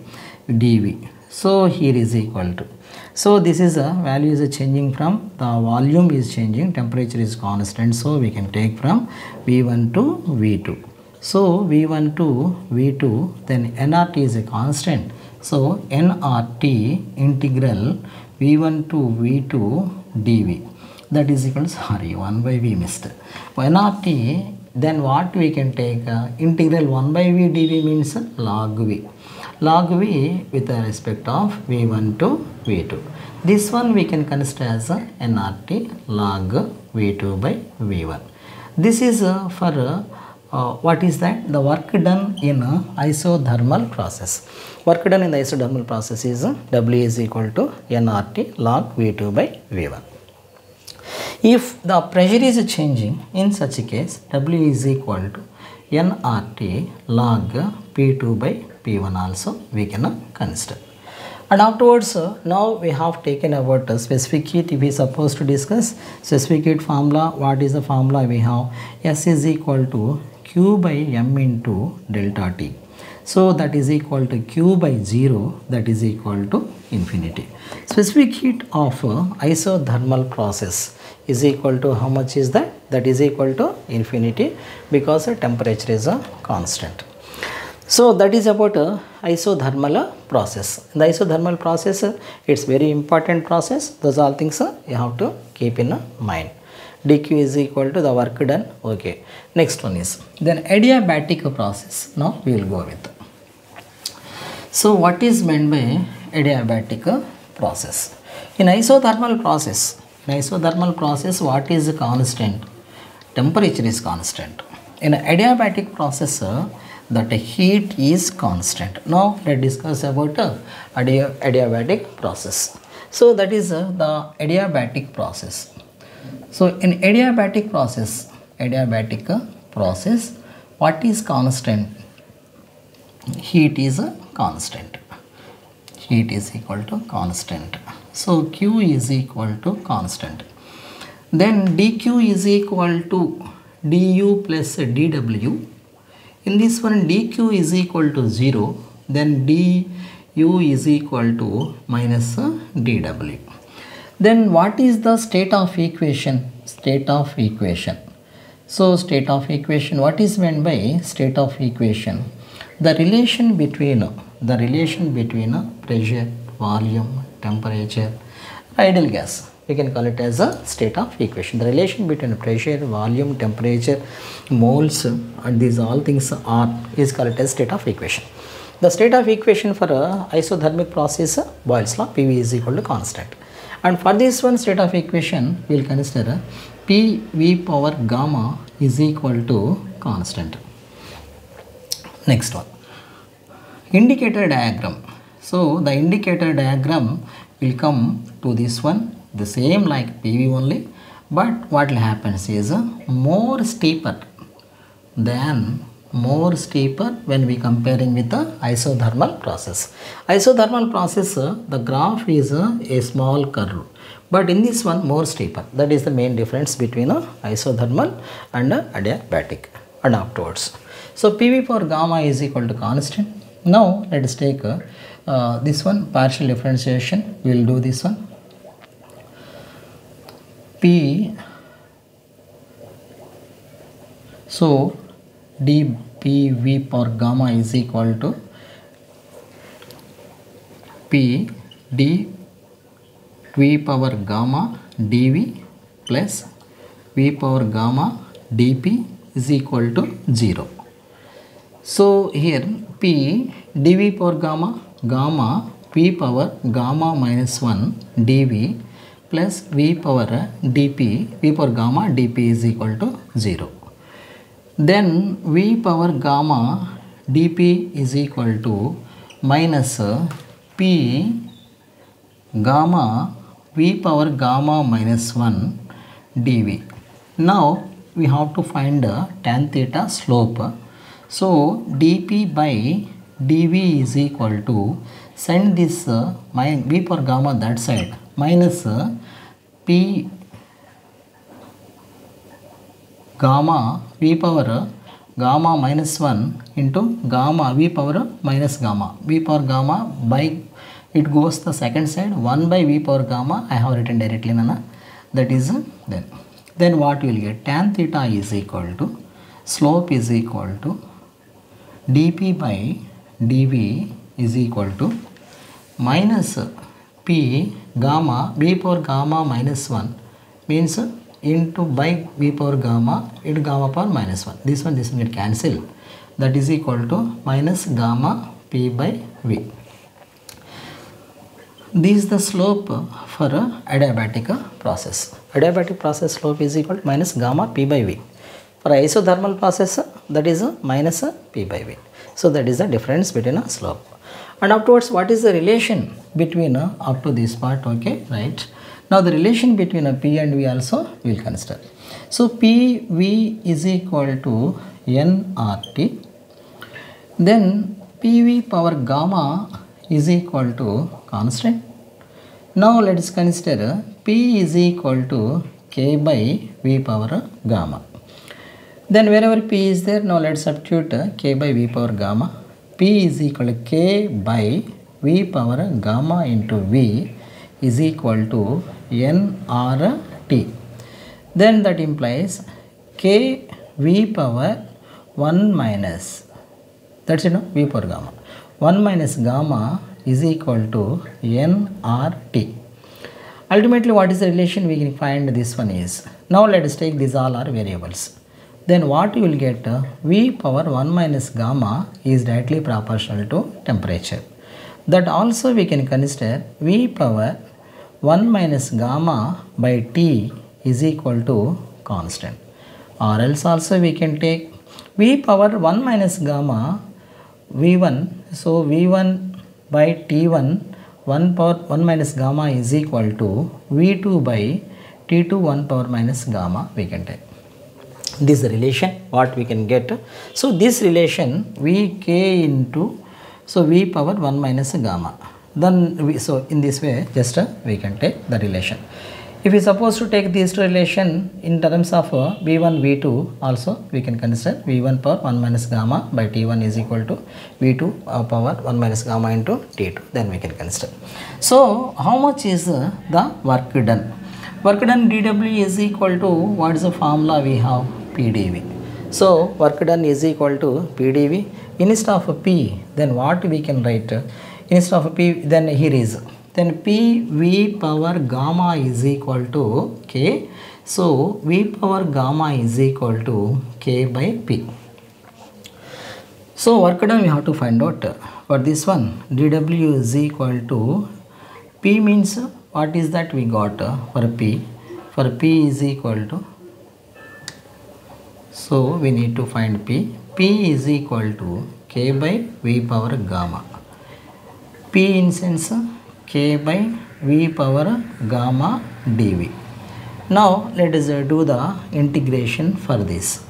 dV. So here is equal to, so this is a value is changing from the volume is changing, temperature is constant, so we can take from V1 to V2. So V1 to V2, then nRT is a constant, so nRT integral V1 to V2 dV, that is equal to 1 by V missed. nRT, then what we can take? Integral 1 by V dV means log V. Log V with respect of V1 to V2. This one we can consider as nRT log V2 by V1. This is for what is that? The work done in isothermal process. Work done in the isothermal process is W is equal to nRT log V2 by V1. If the pressure is changing, in such a case W is equal to nRT log P2 by P1 also we can consider. And afterwards, now we have taken about specific heat. If we supposed to discuss specific heat formula, what is the formula we have? S is equal to Q by M into delta T. So that is equal to Q by 0, that is equal to infinity. Specific heat of isothermal process is equal to how much is that? That is equal to infinity, because the temperature is a constant. So that is about isothermal process. In the isothermal process, it's very important process. Those all things you have to keep in mind. dq is equal to the work done. Okay. Next one is then adiabatic process. Now we will go with. So what is meant by adiabatic process? In isothermal process, what is constant? Temperature is constant. In adiabatic process, that heat is constant. Now let's discuss about adiabatic process. So that is the adiabatic process. So in adiabatic process, what is constant? Heat is constant. Heat is equal to constant. So Q is equal to constant. Then dQ is equal to du plus dW. In this one dQ is equal to 0, then du is equal to minus dW. Then what is the state of equation? State of equation. So state of equation, what is meant by state of equation? The relation between pressure, volume, temperature, ideal gas. We can call it as a state of equation. The relation between pressure, volume, temperature, moles, and these all things is called as state of equation. The state of equation for isothermic process, Boyle's law, PV is equal to constant. And for this one state of equation, we will consider PV power gamma is equal to constant. Next one, indicator diagram. So the indicator diagram will come to this one, the same like PV only, but what will happen is more steeper when we comparing with the isothermal process. Isothermal process, the graph is a small curve, but in this one more steeper. That is the main difference between isothermal and adiabatic. And afterwards, so PV power gamma is equal to constant. Now let us take this one, partial differentiation. We will do this one. So dPV power gamma is equal to P dV power gamma dV plus v power gamma dp is equal to 0. So here p dv power gamma v power gamma minus 1 dv plus v power dp v power gamma dp is equal to 0. Then v power gamma dp is equal to minus p gamma v power gamma minus 1 dv. Now we have to find tan theta slope. So dp by dv is equal to, send this v power gamma that side minus p gamma v power gamma minus 1 into gamma v power minus gamma. V power gamma by, it goes the second side, 1 by v power gamma I have written directly, nana. That is then what you will get, tan theta is equal to, slope is equal to dp by dv is equal to minus p gamma v power gamma minus 1 means into by v power gamma into gamma power minus 1. This one get cancelled. That is equal to minus gamma p by v. This is the slope for a adiabatic process. Adiabatic process slope is equal to minus gamma p by v. For isothermal process, that is minus p by v. So that is the difference between a slope. And afterwards, what is the relation between up to this part? Okay, right. Now the relation between a p and v also we will consider. So pv is equal to nRT. Then pv power gamma is equal to constant. Now let us consider p is equal to k by v power gamma. Then wherever p is there, now let us substitute k by v power gamma. P is equal to k by v power gamma into v is equal to nRT. Then that implies k v power 1 minus, that's it, no? V power gamma 1 minus gamma is equal to nRT. Ultimately, what is the relation we can find? This one is, now let us take these all are variables. Then what you will get, v power 1 minus gamma is directly proportional to temperature. That also we can consider v power 1 minus gamma by T is equal to constant. Or else also we can take v power 1 minus gamma v1. So v1 by T1 1 minus gamma is equal to v2 by T2 1 power minus gamma we can take. This is the relation what we can get. So this relation Vk into, so v power 1 minus gamma. Then so in this way just we can take the relation. If we suppose to take this relation in terms of v1 v2, also we can consider v1 power 1 minus gamma by t1 is equal to v2 power 1 minus gamma into t2. Then we can consider. So how much is the work done? Work done dW is equal to, what is the formula we have? PdV. So work done is equal to PdV. Instead of P, then what we can write? Instead of P, then here is, then P v power gamma is equal to K. So v power gamma is equal to K by P. So work done we have to find out. For this one, dW is equal to P means what is that we got for P? For P is equal to, so we need to find P. P is equal to K by v power gamma. P in sense K by v power gamma dV. Now let us do the integration for this.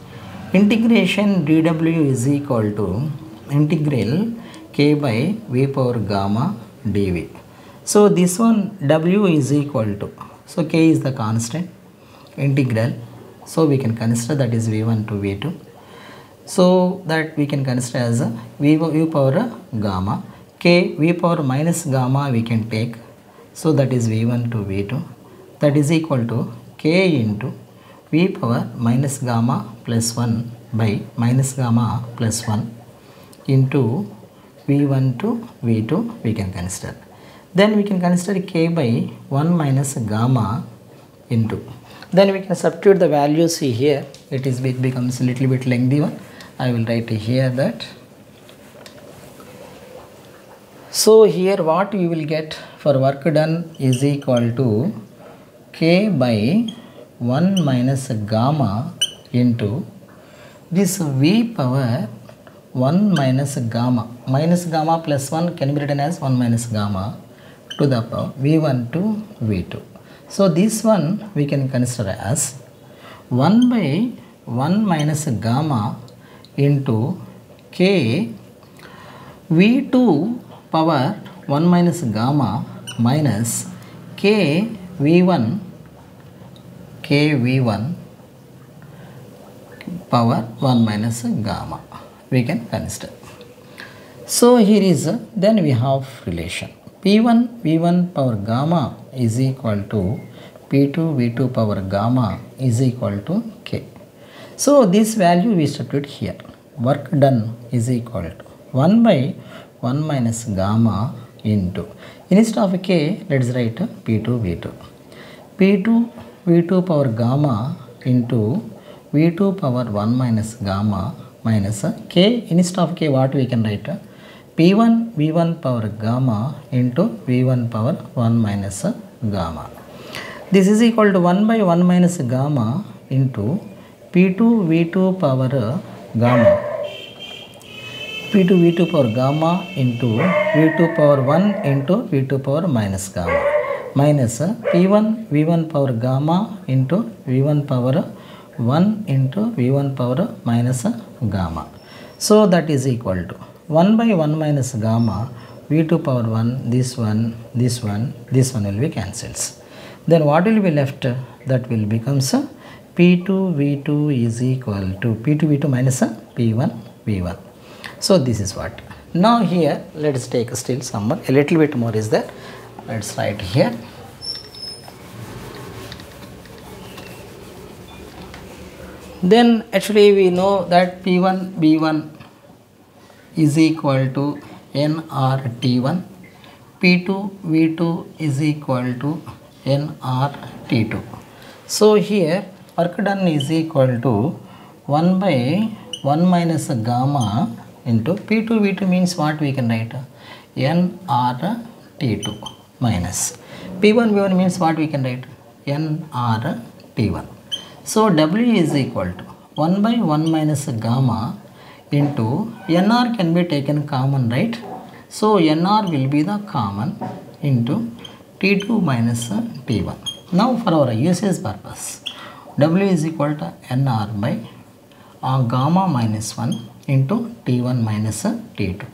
Integration dW is equal to integral K by v power gamma dV. So this one W is equal to, so K is the constant, integral. So we can consider that is v1 to v2. So that we can consider as a v power gamma. K v power minus gamma we can take. So that is v1 to v2. That is equal to K into v power minus gamma plus 1 by minus gamma plus 1 into v1 to v2 we can consider. Then we can consider K by 1 minus gamma into, Then we can substitute the values here. It becomes a little bit lengthy one. I will write here that. So here what we will get for work done is equal to K by 1 minus gamma into this V power 1 minus gamma. Minus gamma plus 1 can be written as 1 minus gamma to the power V1 to V2. So this one we can consider as 1 by 1 minus gamma into K V2 power 1 minus gamma minus K V1 power 1 minus gamma we can consider. So here is then we have relation P1 V1 power gamma is equal to P2 V2 power gamma is equal to K. So this value we substitute here. Work done is equal to 1 by 1 minus gamma into, instead of K let's write P2 V2. P2 V2 power gamma into V2 power 1 minus gamma minus K, instead of K what we can write? P1 V1 power gamma into V1 power 1 minus gamma. This is equal to 1 by 1 minus gamma into P2 V2 power gamma. P2 V2 power gamma into V2 power 1 into V2 power minus gamma minus P1 V1 power gamma into V1 power 1 into V1 power minus gamma. So that is equal to 1 by 1 minus gamma V2 power 1, this one will be cancels. Then what will be left? That will becomes P2 V2 is equal to P2 V2 minus P1 V1. So this is what. Now here let us take still some more, a little bit more is there. Let's write here. Then actually we know that P1 V1 is equal to nRT1, P2 V2 is equal to nRT2. So here work done is equal to 1 by 1 minus gamma into P2 V2 means what we can write? nRT2 minus P1 V1 means what we can write? nRT1. So W is equal to 1 by 1 minus gamma into nr can be taken common, right? So nr will be the common into T2 minus T1. Now for our usage purpose, W is equal to nr by gamma minus 1 into T1 minus T2.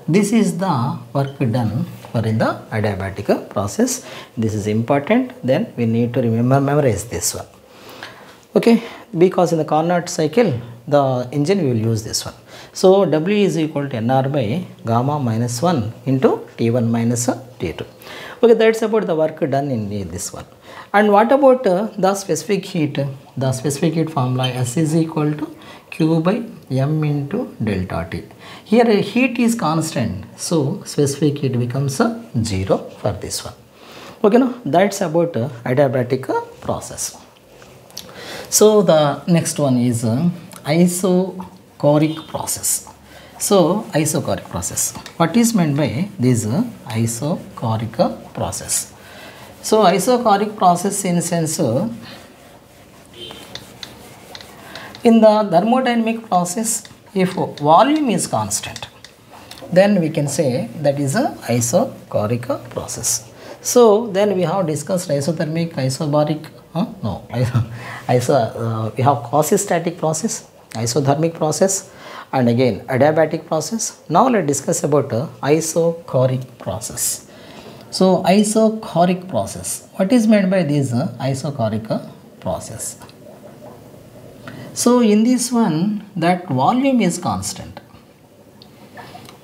This is the work done for in the adiabatic process. This is important. Then we need to memorize this one. Okay, because in the Carnot cycle, the engine we will use this one. So W is equal to nr by gamma minus 1 into T1 minus T2. Okay, that's about the work done in this one. And what about the specific heat? The specific heat formula S is equal to Q by M into delta T. Here heat is constant, so specific heat becomes 0 for this one. Okay, now that's about adiabatic process. So the next one is isochoric process. So isochoric process. What is meant by this isochoric process? So isochoric process in sense in the thermodynamic process, if volume is constant, then we can say that is a isochoric process. So then we have discussed isothermic, isobaric. We have quasistatic process, isothermic process, and again adiabatic process. Now let's discuss about isochoric process. So isochoric process. What is meant by this isochoric process? So in this one, that volume is constant.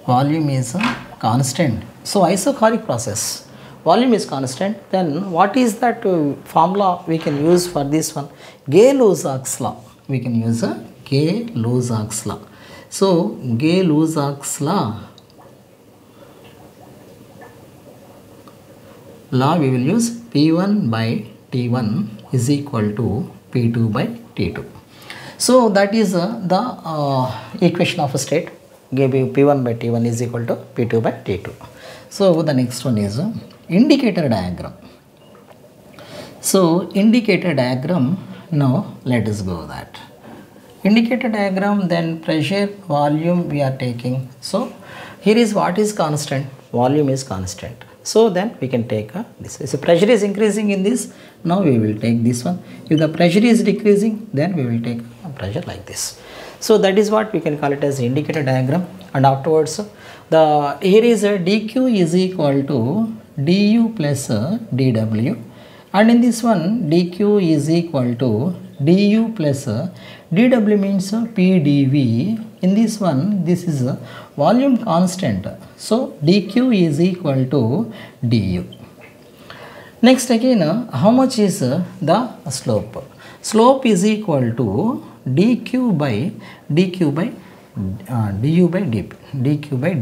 Volume is constant. So isochoric process. Volume is constant, then what is that formula we can use for this one? Gay-Lussac's law. We can use a Gay-Lussac's law. So Gay-Lussac's law we will use P1 by T1 is equal to P2 by T2. So that is the equation of a state. Gave you P1 by T1 is equal to P2 by T2. So the next one is indicator diagram. So indicator diagram, now let us go that. Indicator diagram, then pressure, volume we are taking. So here is what is constant, volume is constant. So then we can take this. If the pressure is increasing in this, now we will take this one. If the pressure is decreasing, then we will take a pressure like this. So that is what we can call it as indicator diagram. And afterwards, the here is a dq is equal to du plus dw. And in this one, dq is equal to du plus dw means pdv. In this one, this is a volume constant. So dq is equal to du. Next again, how much is the slope? Slope is equal to dq by du by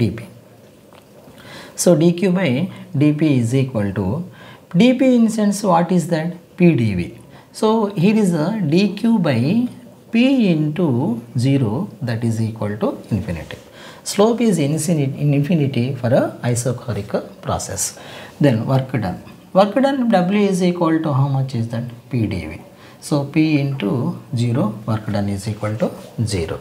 dp. So dq by dp is equal to dp in sense what is that? pdv. So here is a dq by p into 0, that is equal to infinity. Slope is in infinity for a isochoric process. Then work done. Work done W is equal to how much is that? pdv. So p into 0, work done is equal to 0.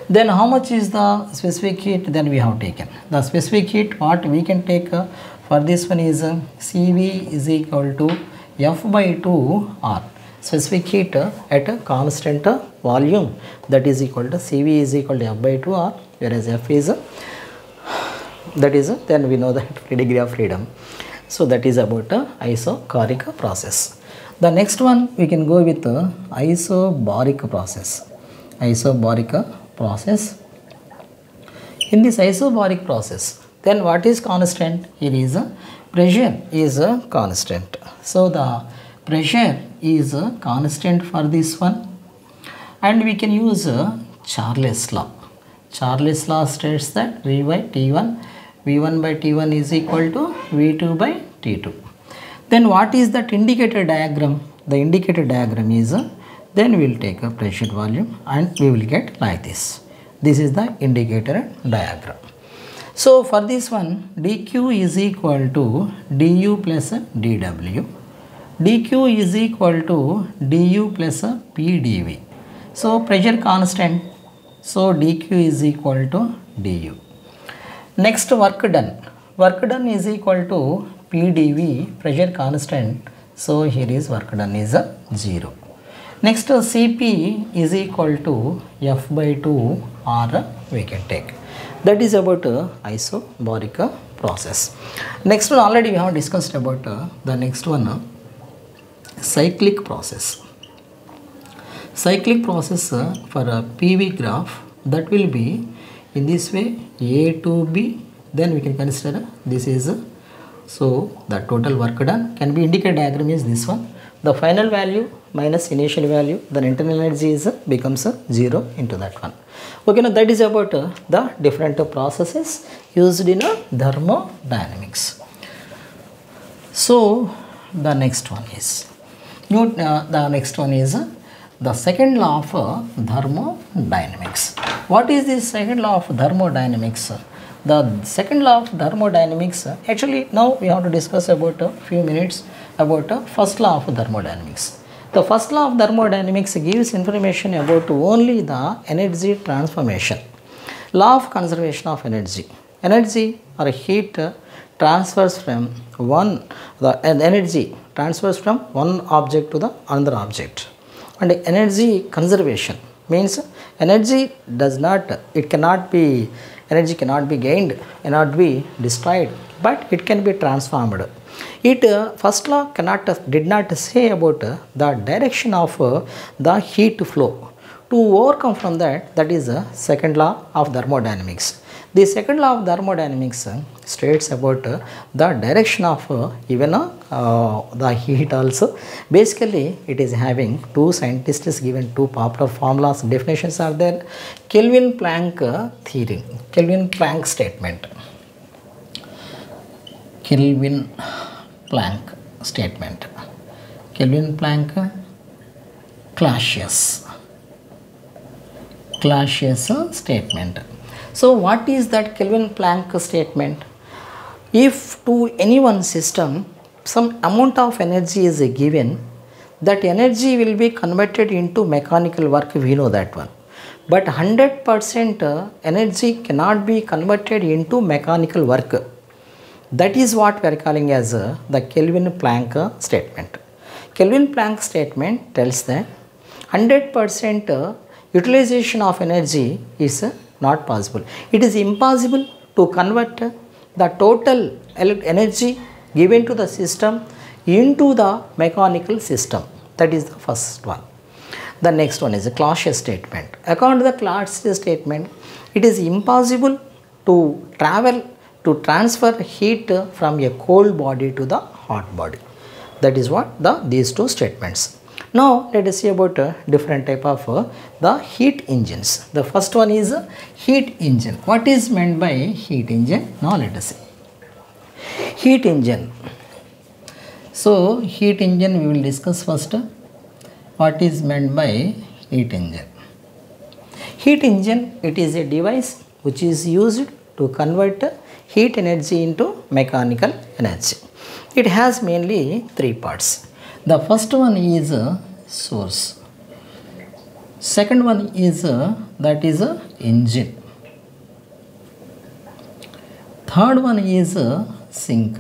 Then how much is the specific heat? Then we have taken the specific heat. What we can take for this one is Cv is equal to F by 2 R. Specific heat at a constant volume, that is equal to Cv is equal to F by 2 R, whereas F is that is then we know the degree of freedom. So that is about isochoric process. The next one we can go with isobaric process. Isobaric process. In this isobaric process, then what is constant? Here is pressure is a constant. So the pressure is a constant for this one, and we can use Charles law. Charles law states that V by T1, V1 by T1 is equal to V2 by T2. Then what is that indicator diagram? The indicator diagram is then we will take a pressure volume and we will get like this. This is the indicator diagram. So for this one, dq is equal to du plus dw. dq is equal to du plus pdv. So pressure constant. So dq is equal to du. Next, work done. Work done is equal to pdv, pressure constant. So here is work done is 0. Next, Cp is equal to F by 2 R we can take. That is about isobaric process. Next one already we have discussed about the next one, cyclic process. Cyclic process for a PV graph, that will be in this way A to B. Then we can consider this is so the total work done can be indicator diagram is this one. The final value minus initial value, then internal energy is becomes 0 into that one. Okay, now that is about the different processes used in thermodynamics. So the next one is the second law of thermodynamics. What is this second law of thermodynamics? The second law of thermodynamics, actually now we have to discuss about a few minutes about first law of thermodynamics. The first law of thermodynamics gives information about only the energy transformation. Law of conservation of energy. Energy or heat transfers from energy transfers from one object to the another object. And energy conservation means energy cannot be gained, cannot be destroyed, but it can be transformed. First law did not say about the direction of the heat flow. To overcome from that is the second law of thermodynamics. The second law of thermodynamics states about the direction of even the heat also. Basically, it is having two scientists given two popular formulas. Definitions are there. Kelvin-Planck theory, Kelvin-Planck statement. Kelvin-Planck statement. Kelvin-Planck Clausius statement. So what is that Kelvin-Planck statement? If to any one system some amount of energy is given, that energy will be converted into mechanical work, we know that one. But 100% energy cannot be converted into mechanical work. That is what we are calling as the Kelvin-Planck statement. Kelvin-Planck statement tells that 100% utilization of energy is not possible. It is impossible to convert the total energy given to the system into the mechanical system. That is the first one. The next one is a Clausius statement. According to the Clausius statement, it is impossible to transfer heat from a cold body to the hot body. That is what these two statements. Now let us see about different type of the heat engines. The first one is heat engine. What is meant by heat engine? Now let us see. Heat engine. So heat engine we will discuss first. What is meant by heat engine? Heat engine, it is a device which is used to convert heat energy into mechanical energy. It has mainly three parts. The first one is source. Second one is that is engine. Third one is sink.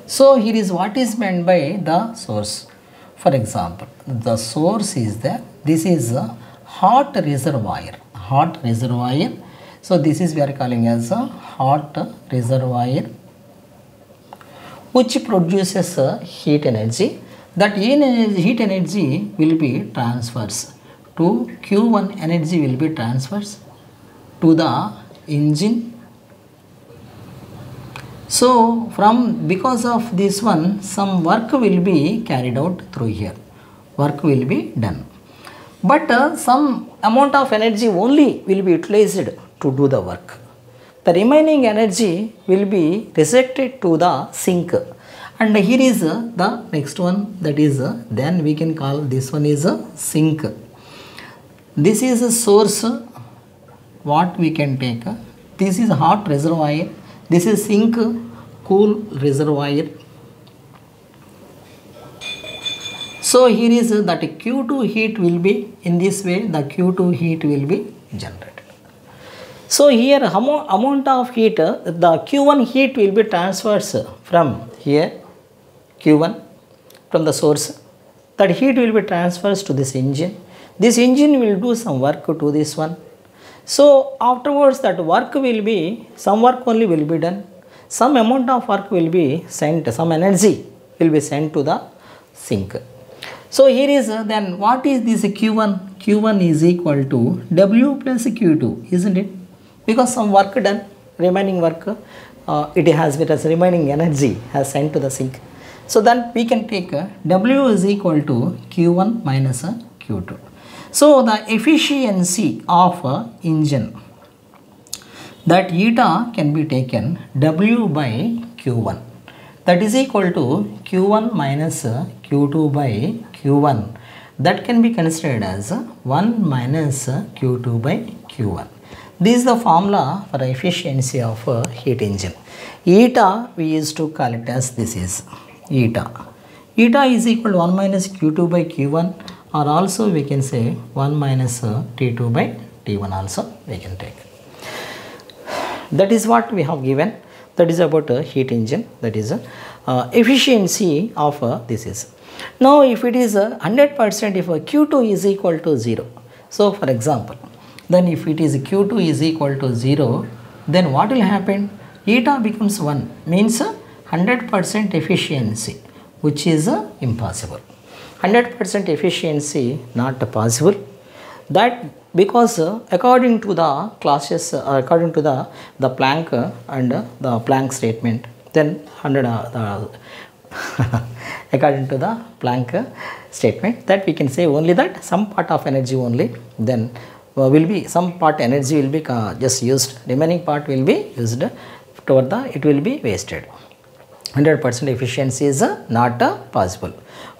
So here is what is meant by the source. For example, the source is there. This is a hot reservoir. Hot reservoir. So this is we are calling as a hot reservoir, which produces heat energy. That heat energy will be transferred to Q1 energy will be transferred to the engine. So because of this one, some work will be carried out through here. Work will be done. But some amount of energy only will be utilized to do the work. The remaining energy will be rejected to the sink. And here is the next one, that is then we can call this one is a sink. This is a source. What we can take? This is hot reservoir. This is sink, cool reservoir. So here is that Q2 heat will be in this way. The Q2 heat will be generated. So here amount of heat, the Q1 heat will be transferred from here, Q1 from the source. That heat will be transferred to this engine. This engine will do some work to this one. So afterwards that work will be, some work only will be done. Some amount of work will be sent, some energy will be sent to the sink. So here is then what is this Q1? Q1 is equal to W plus Q2, isn't it? Because some work done, remaining work, it has with us remaining energy has sent to the sink. So then we can take W is equal to Q1 minus Q2. So the efficiency of engine, that eta can be taken W by Q1. That is equal to Q1 minus Q2 by Q1. That can be considered as 1 minus Q2 by Q1. This is the formula for efficiency of a heat engine. Eta we used to call it as this is eta. Eta is equal to 1 minus Q2 by Q1, or also we can say 1 minus T2 by T1 also we can take. That is what we have given. That is about a heat engine. That is efficiency of this is. Now if it is 100%, if Q2 is equal to 0. So for example, then if it is Q2 is equal to 0, then what will happen? Eta becomes 1, means 100% efficiency, which is impossible. 100% efficiency not possible. That because according to the Clausius, according to the Planck and the Planck statement, then 100 according to the Planck statement, that we can say only that some part of energy only then will be, some part energy will be just used, remaining part will be used toward the, it will be wasted. 100% efficiency is not possible.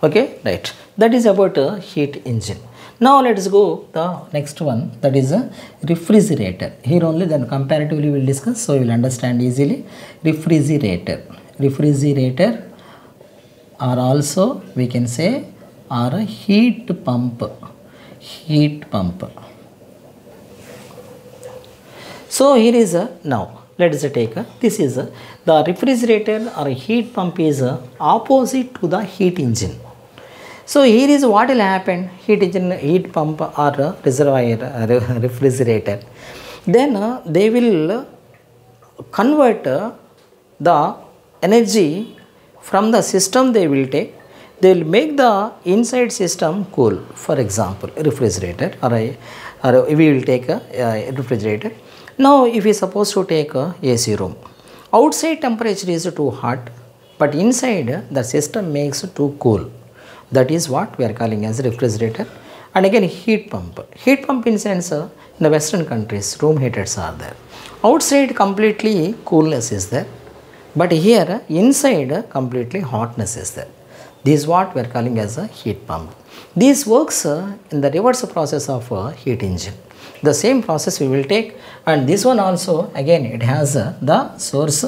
Okay, right. That is about a heat engine. Now let us go the next one, that is a refrigerator. Here only then comparatively we will discuss, so you will understand easily. Refrigerator. Refrigerator or also we can say are a heat pump. Heat pump. So here is a now let us take this is the refrigerator or heat pump is opposite to the heat engine. So here is what will happen, heat engine, heat pump or reservoir refrigerator. Then they will convert the energy from the system they will take. They will make the inside system cool. For example, refrigerator or we will take a refrigerator. Now if we supposed to take a AC room, outside temperature is too hot, but inside the system makes too cool. That is what we are calling as refrigerator. And again heat pump. Heat pump in sense in the western countries room heaters are there. Outside completely coolness is there, but here inside completely hotness is there. This is what we are calling as a heat pump. This works in the reverse process of a heat engine. The same process we will take, and this one also again it has the source.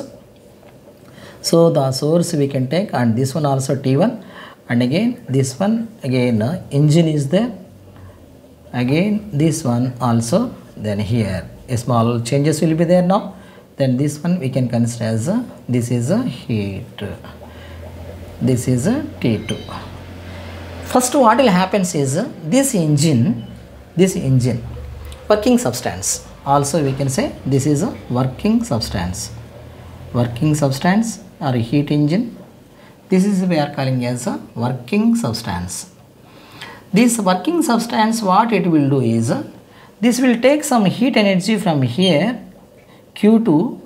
So the source we can take, and this one also T1, and again this one again engine is there, again this one also, then here a small changes will be there now. Then this one we can consider as this is a heat, this is a T2. First what will happens is this engine working substance, also we can say this is a working substance or a heat engine. This is we are calling as a working substance. This working substance what it will do is this will take some heat energy from here Q2,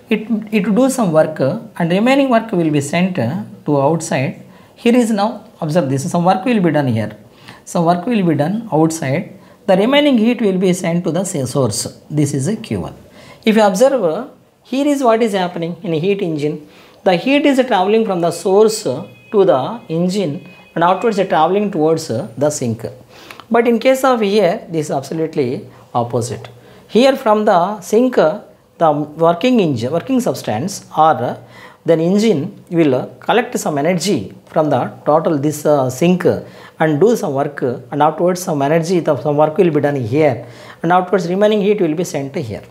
it will do some work and remaining work will be sent to outside. Here is now observe this, some work will be done here, some work will be done outside. The remaining heat will be sent to the source. This is a Q1. If you observe, here is what is happening in a heat engine. The heat is traveling from the source to the engine and outwards traveling towards the sink. But in case of here, this is absolutely opposite. Here from the sink, the working substance or then engine will collect some energy from the total this sink and do some work, and afterwards some energy, some work will be done here, and afterwards remaining heat will be sent here.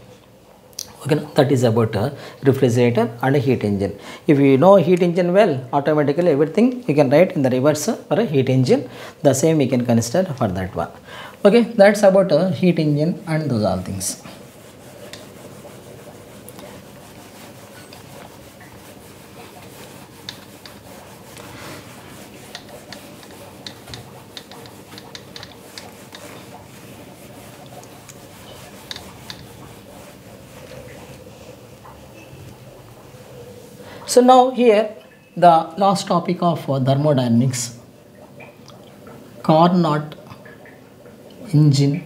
Okay, that is about a refrigerator and a heat engine. If you know heat engine well, automatically everything you can write in the reverse for a heat engine. The same we can consider for that one. Okay, that's about a heat engine and those all things. So now here the last topic of thermodynamics, Carnot engine,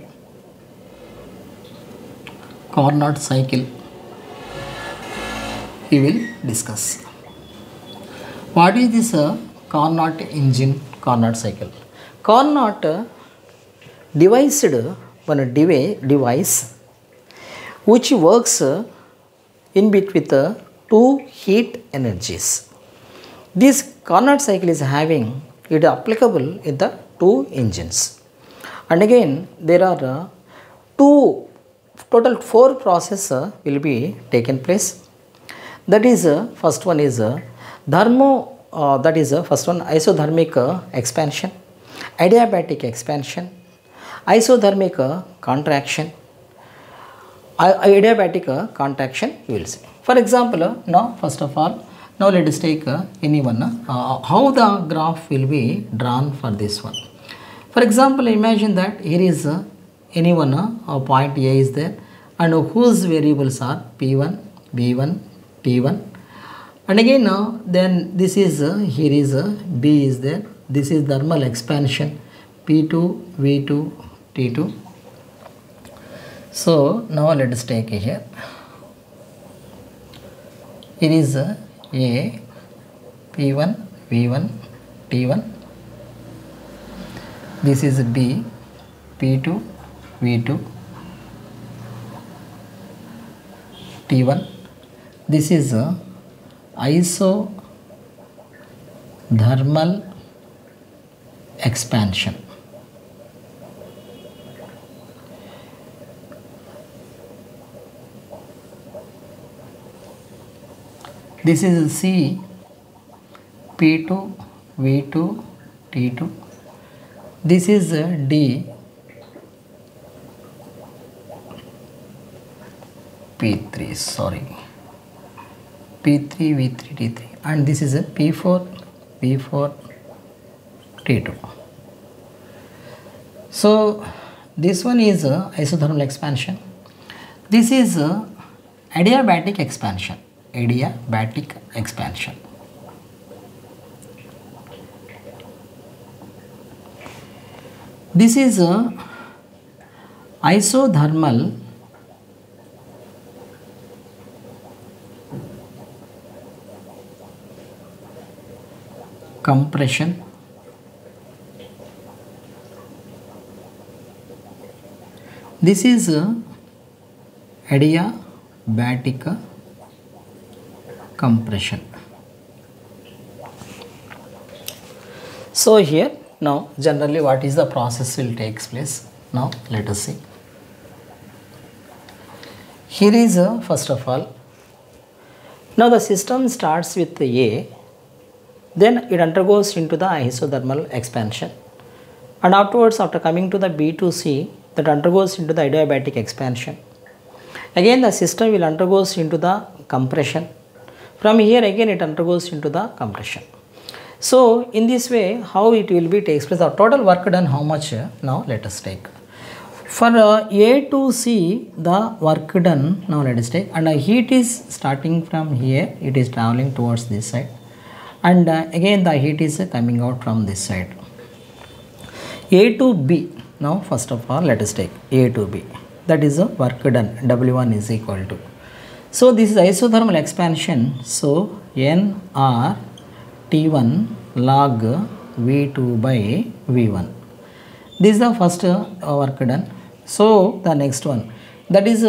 Carnot cycle we will discuss. What is this Carnot engine, Carnot cycle? Carnot devised one device which works in between the two heat energies. This Carnot cycle is having it applicable in the two engines. And again there are total four processes will be taken place. That is first one is first one isothermic expansion, adiabatic expansion, isothermic contraction, adiabatic contraction we will see. For example, now first of all, now let us take any one, how the graph will be drawn for this one. For example, imagine that here is any one point A is there and whose variables are P1, B1, T1, and again now then this is here is B is there, this is thermal expansion P2, V2, T2. So now let us take here. Here is A, P1 V1 T1. This is D P2 V2 T1. This is isothermal expansion. This is C P2 V2 T2. This is D P3, sorry, P3 V3 T3, and this is a P4 P4 T2. So this one is isothermal expansion. This is adiabatic expansion. Adiabatic expansion. This is isothermal compression. This is adiabatic compression. So here now generally what is the process will takes place. Now let us see. Here is first of all, now the system starts with A, then it undergoes into the isothermal expansion, and afterwards after coming to the B to C, that undergoes into the adiabatic expansion. Again the system will undergoes into the compression. From here again it undergoes into the compression. So in this way how it will be takes place, the total work done how much, now let us take. For A to C the work done, now let us take, and heat is starting from here, it is traveling towards this side, and again the heat is coming out from this side. A to B, now first of all let us take A to B, that is the work done, W1 is equal to. So this is isothermal expansion, so nR T1 log V2 by V1. This is the first work done. So the next one, that is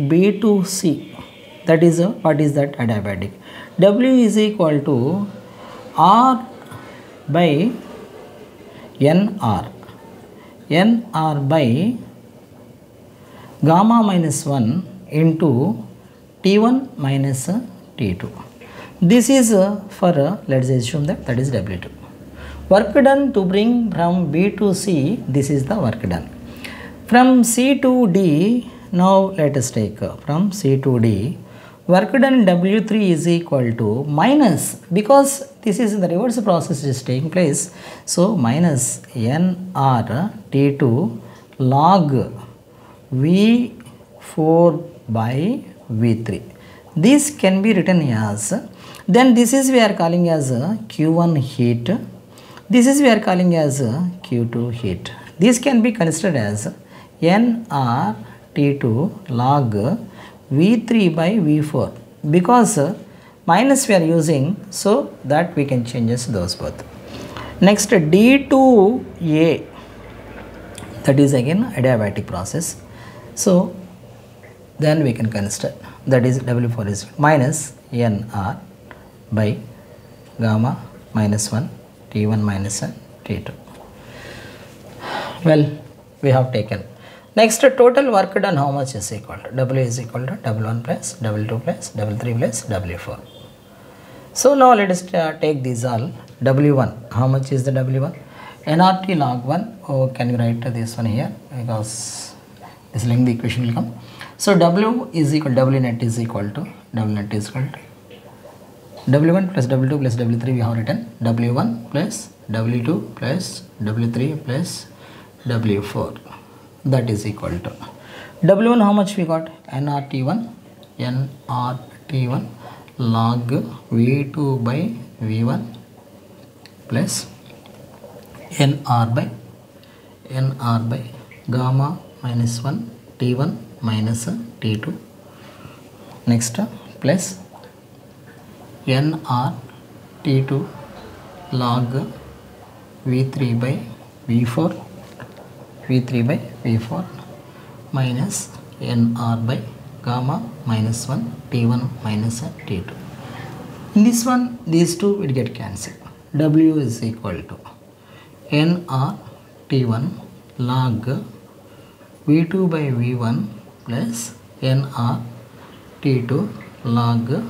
B to C, that is what is that, adiabatic. W is equal to R by nR, nR by gamma minus 1 into T1 minus T2. This is for let us assume that is W2. Work done to bring from B to C, this is the work done. From C to D, now let us take from C to D, work done W3 is equal to minus, because this is the reverse process is taking place, so minus nR T2 log V4 by V3. This can be written as, then this is we are calling as Q1 heat, this is we are calling as Q2 heat. This can be considered as nR T2 log V3 by V4, because minus we are using, so that we can change those both. Next D to A, that is again adiabatic process, so then we can consider, that is W4 is minus nR by gamma minus 1 T1 minus T2. Well, we have taken. Next total work done how much is equal to, W is equal to W1 plus W2 plus W3 plus W4. So now let us take these all. W1, how much is the W1? nRT log 1, oh, can you write this one here, because this lengthy equation will come. So W is equal, W net is equal to, W net is equal to W1 plus W2 plus W3 we have written, W1 plus W2 plus W3 plus W4, that is equal to W1 how much we got, nRT1 log V2 by V1 plus nR by gamma minus 1 T1 minus T2, next plus nR T2 log V3 by V4 V3 by V4 minus NR by gamma minus 1 T1 minus T2. In this one, these two will get cancelled. W is equal to NR T1 log V2 by V1 plus NR T2 log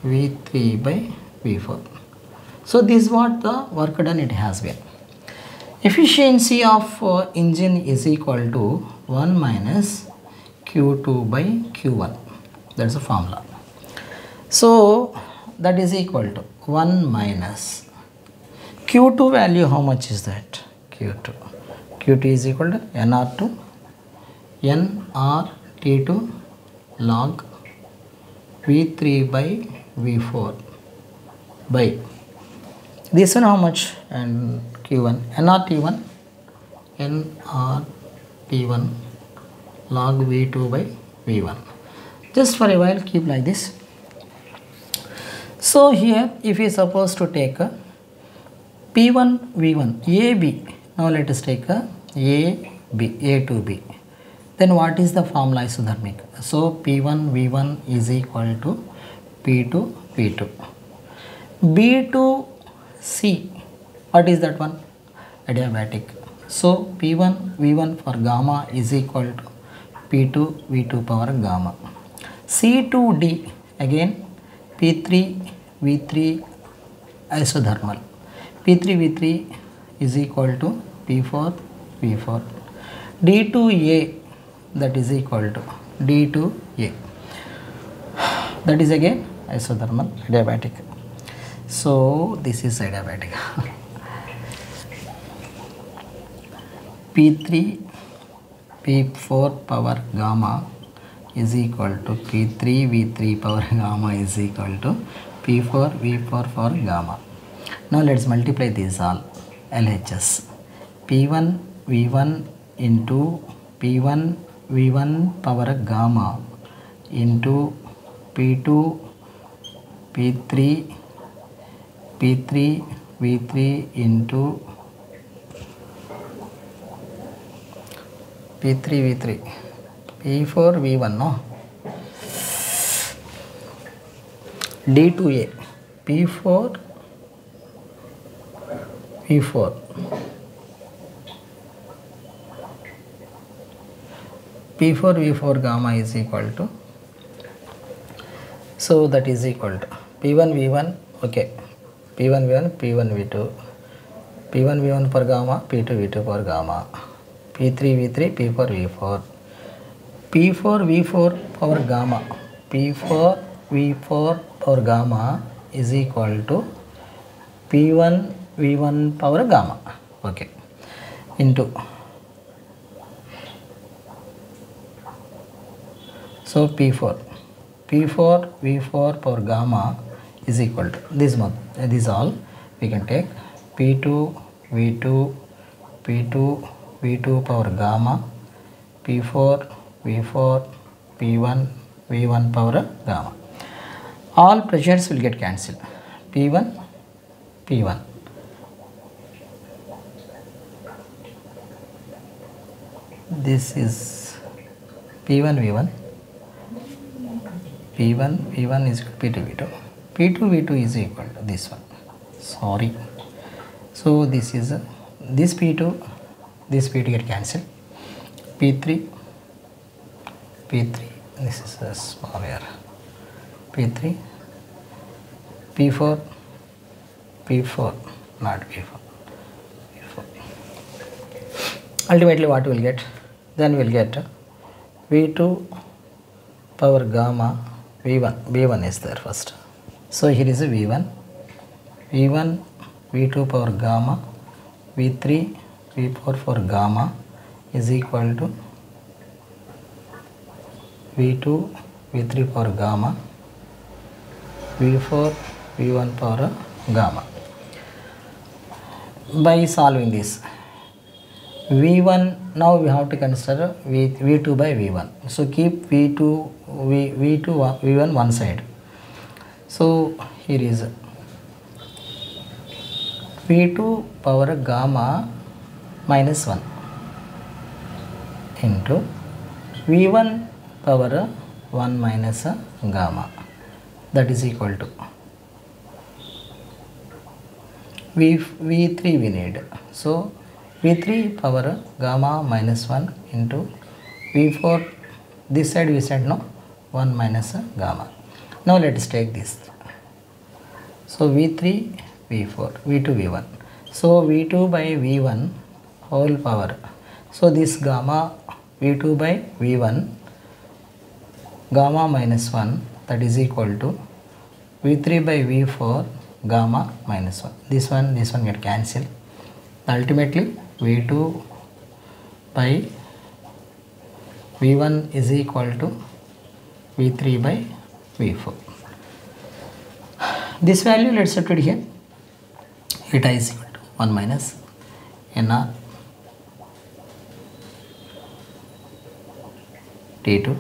V3 by V4. So this is what the work done it has been. Efficiency of engine is equal to 1 minus Q2 by Q1. That's the formula. So that is equal to 1 minus Q2 value. How much is that? Q2 is equal to NR2 NRT2 log V3 by V4 by this one how much, and Q1 NRT1 log V2 by V1. Just for a while keep like this. So here if we suppose to take a P1 V1 AB, now let us take a A to B. Then what is the formula isothermic? So P1 V1 is equal to P2 V2. B2 C, what is that one? Adiabatic. So P1 V1 for gamma is equal to P2 V2 power gamma. C2D again P3 V3 isothermal. P3 V3 is equal to P4 V4. D2A, that is equal to D2A. That is again isothermal adiabatic. So this is adiabatic. P3 P4 power gamma is equal to P3 V3 power gamma is equal to P4 V4 for gamma. Now let's multiply these all LHS. P1 V1 into P1 V1 power gamma into P2 P3 V3 into P3 V3 P4 V1 no D2A P4 V4 P4 V4 gamma is equal to, so that is equal to P1 V1, okay, P1 V1 P1 V2 P1 V1 per gamma P2 V2 per gamma P3 V3 P4 V4 P4 V4 power gamma P4 V4 power gamma is equal to P1 V1 power gamma, okay, into, so P4 V4 power gamma is equal to this one. This all we can take P2 V2 P2 V2 power gamma P4 V4 P1 V1 power gamma. All pressures will get cancelled. P1 P1. This is P1 V1 P1 V1 is P2 V2 P2 V2 is equal to this one, sorry. So this is this P2 get cancelled. P3 this is a small error. P3 P4 not P4. Ultimately what we will get? Then we will get V2 power gamma V1 is there first. So here is a V1 V2 power gamma V3 V4 for gamma is equal to V2 V3 power gamma V4 V1 power gamma. By solving this V1, now we have to consider V2 by V1. So keep V1 one side. So here is V2 power gamma minus 1 into V1 power 1 minus gamma, that is equal to V3 we need. So V3 power gamma minus 1 into V4, this side we said no, 1 minus gamma. Now let us take this. So V3, V4, V2, V1. So V2 by V1 whole power. So this gamma V2 by V1 gamma minus 1, that is equal to V3 by V4 gamma minus 1. This one get cancelled. Ultimately V2 by V1 is equal to V3 by V4. This value let us substitute here. Eta is equal to 1 minus NR T2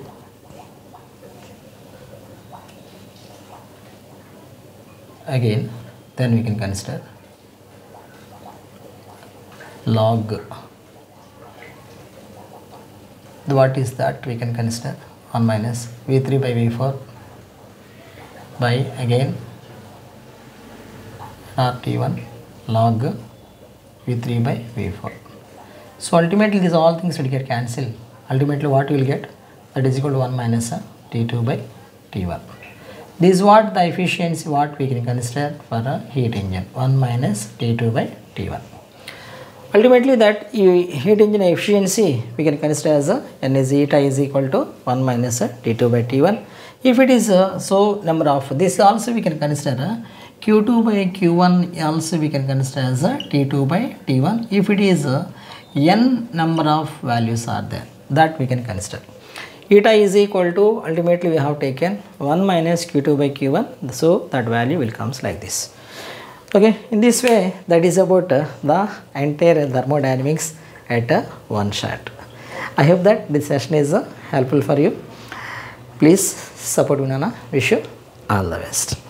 again, then we can consider log. What is that? We can consider 1 minus V3 by V4 by again RT1 log V3 by V4. So ultimately these all things will get cancelled. Ultimately what you will get? That is equal to 1 minus T2 by T1. This is what the efficiency what we can consider for a heat engine, 1 minus T2 by T1. Ultimately that heat engine efficiency we can consider as N is eta is equal to 1 minus T2 by T1. If it is so number of this also we can consider Q2 by Q1 also we can consider as T2 by T1. If it is n number of values are there, that we can consider. Eta is equal to ultimately we have taken 1 minus Q2 by Q1, so that value will comes like this. Okay, in this way that is about the entire thermodynamics at one shot. I hope that this session is helpful for you. Please support me, Nana. Wish you all the best.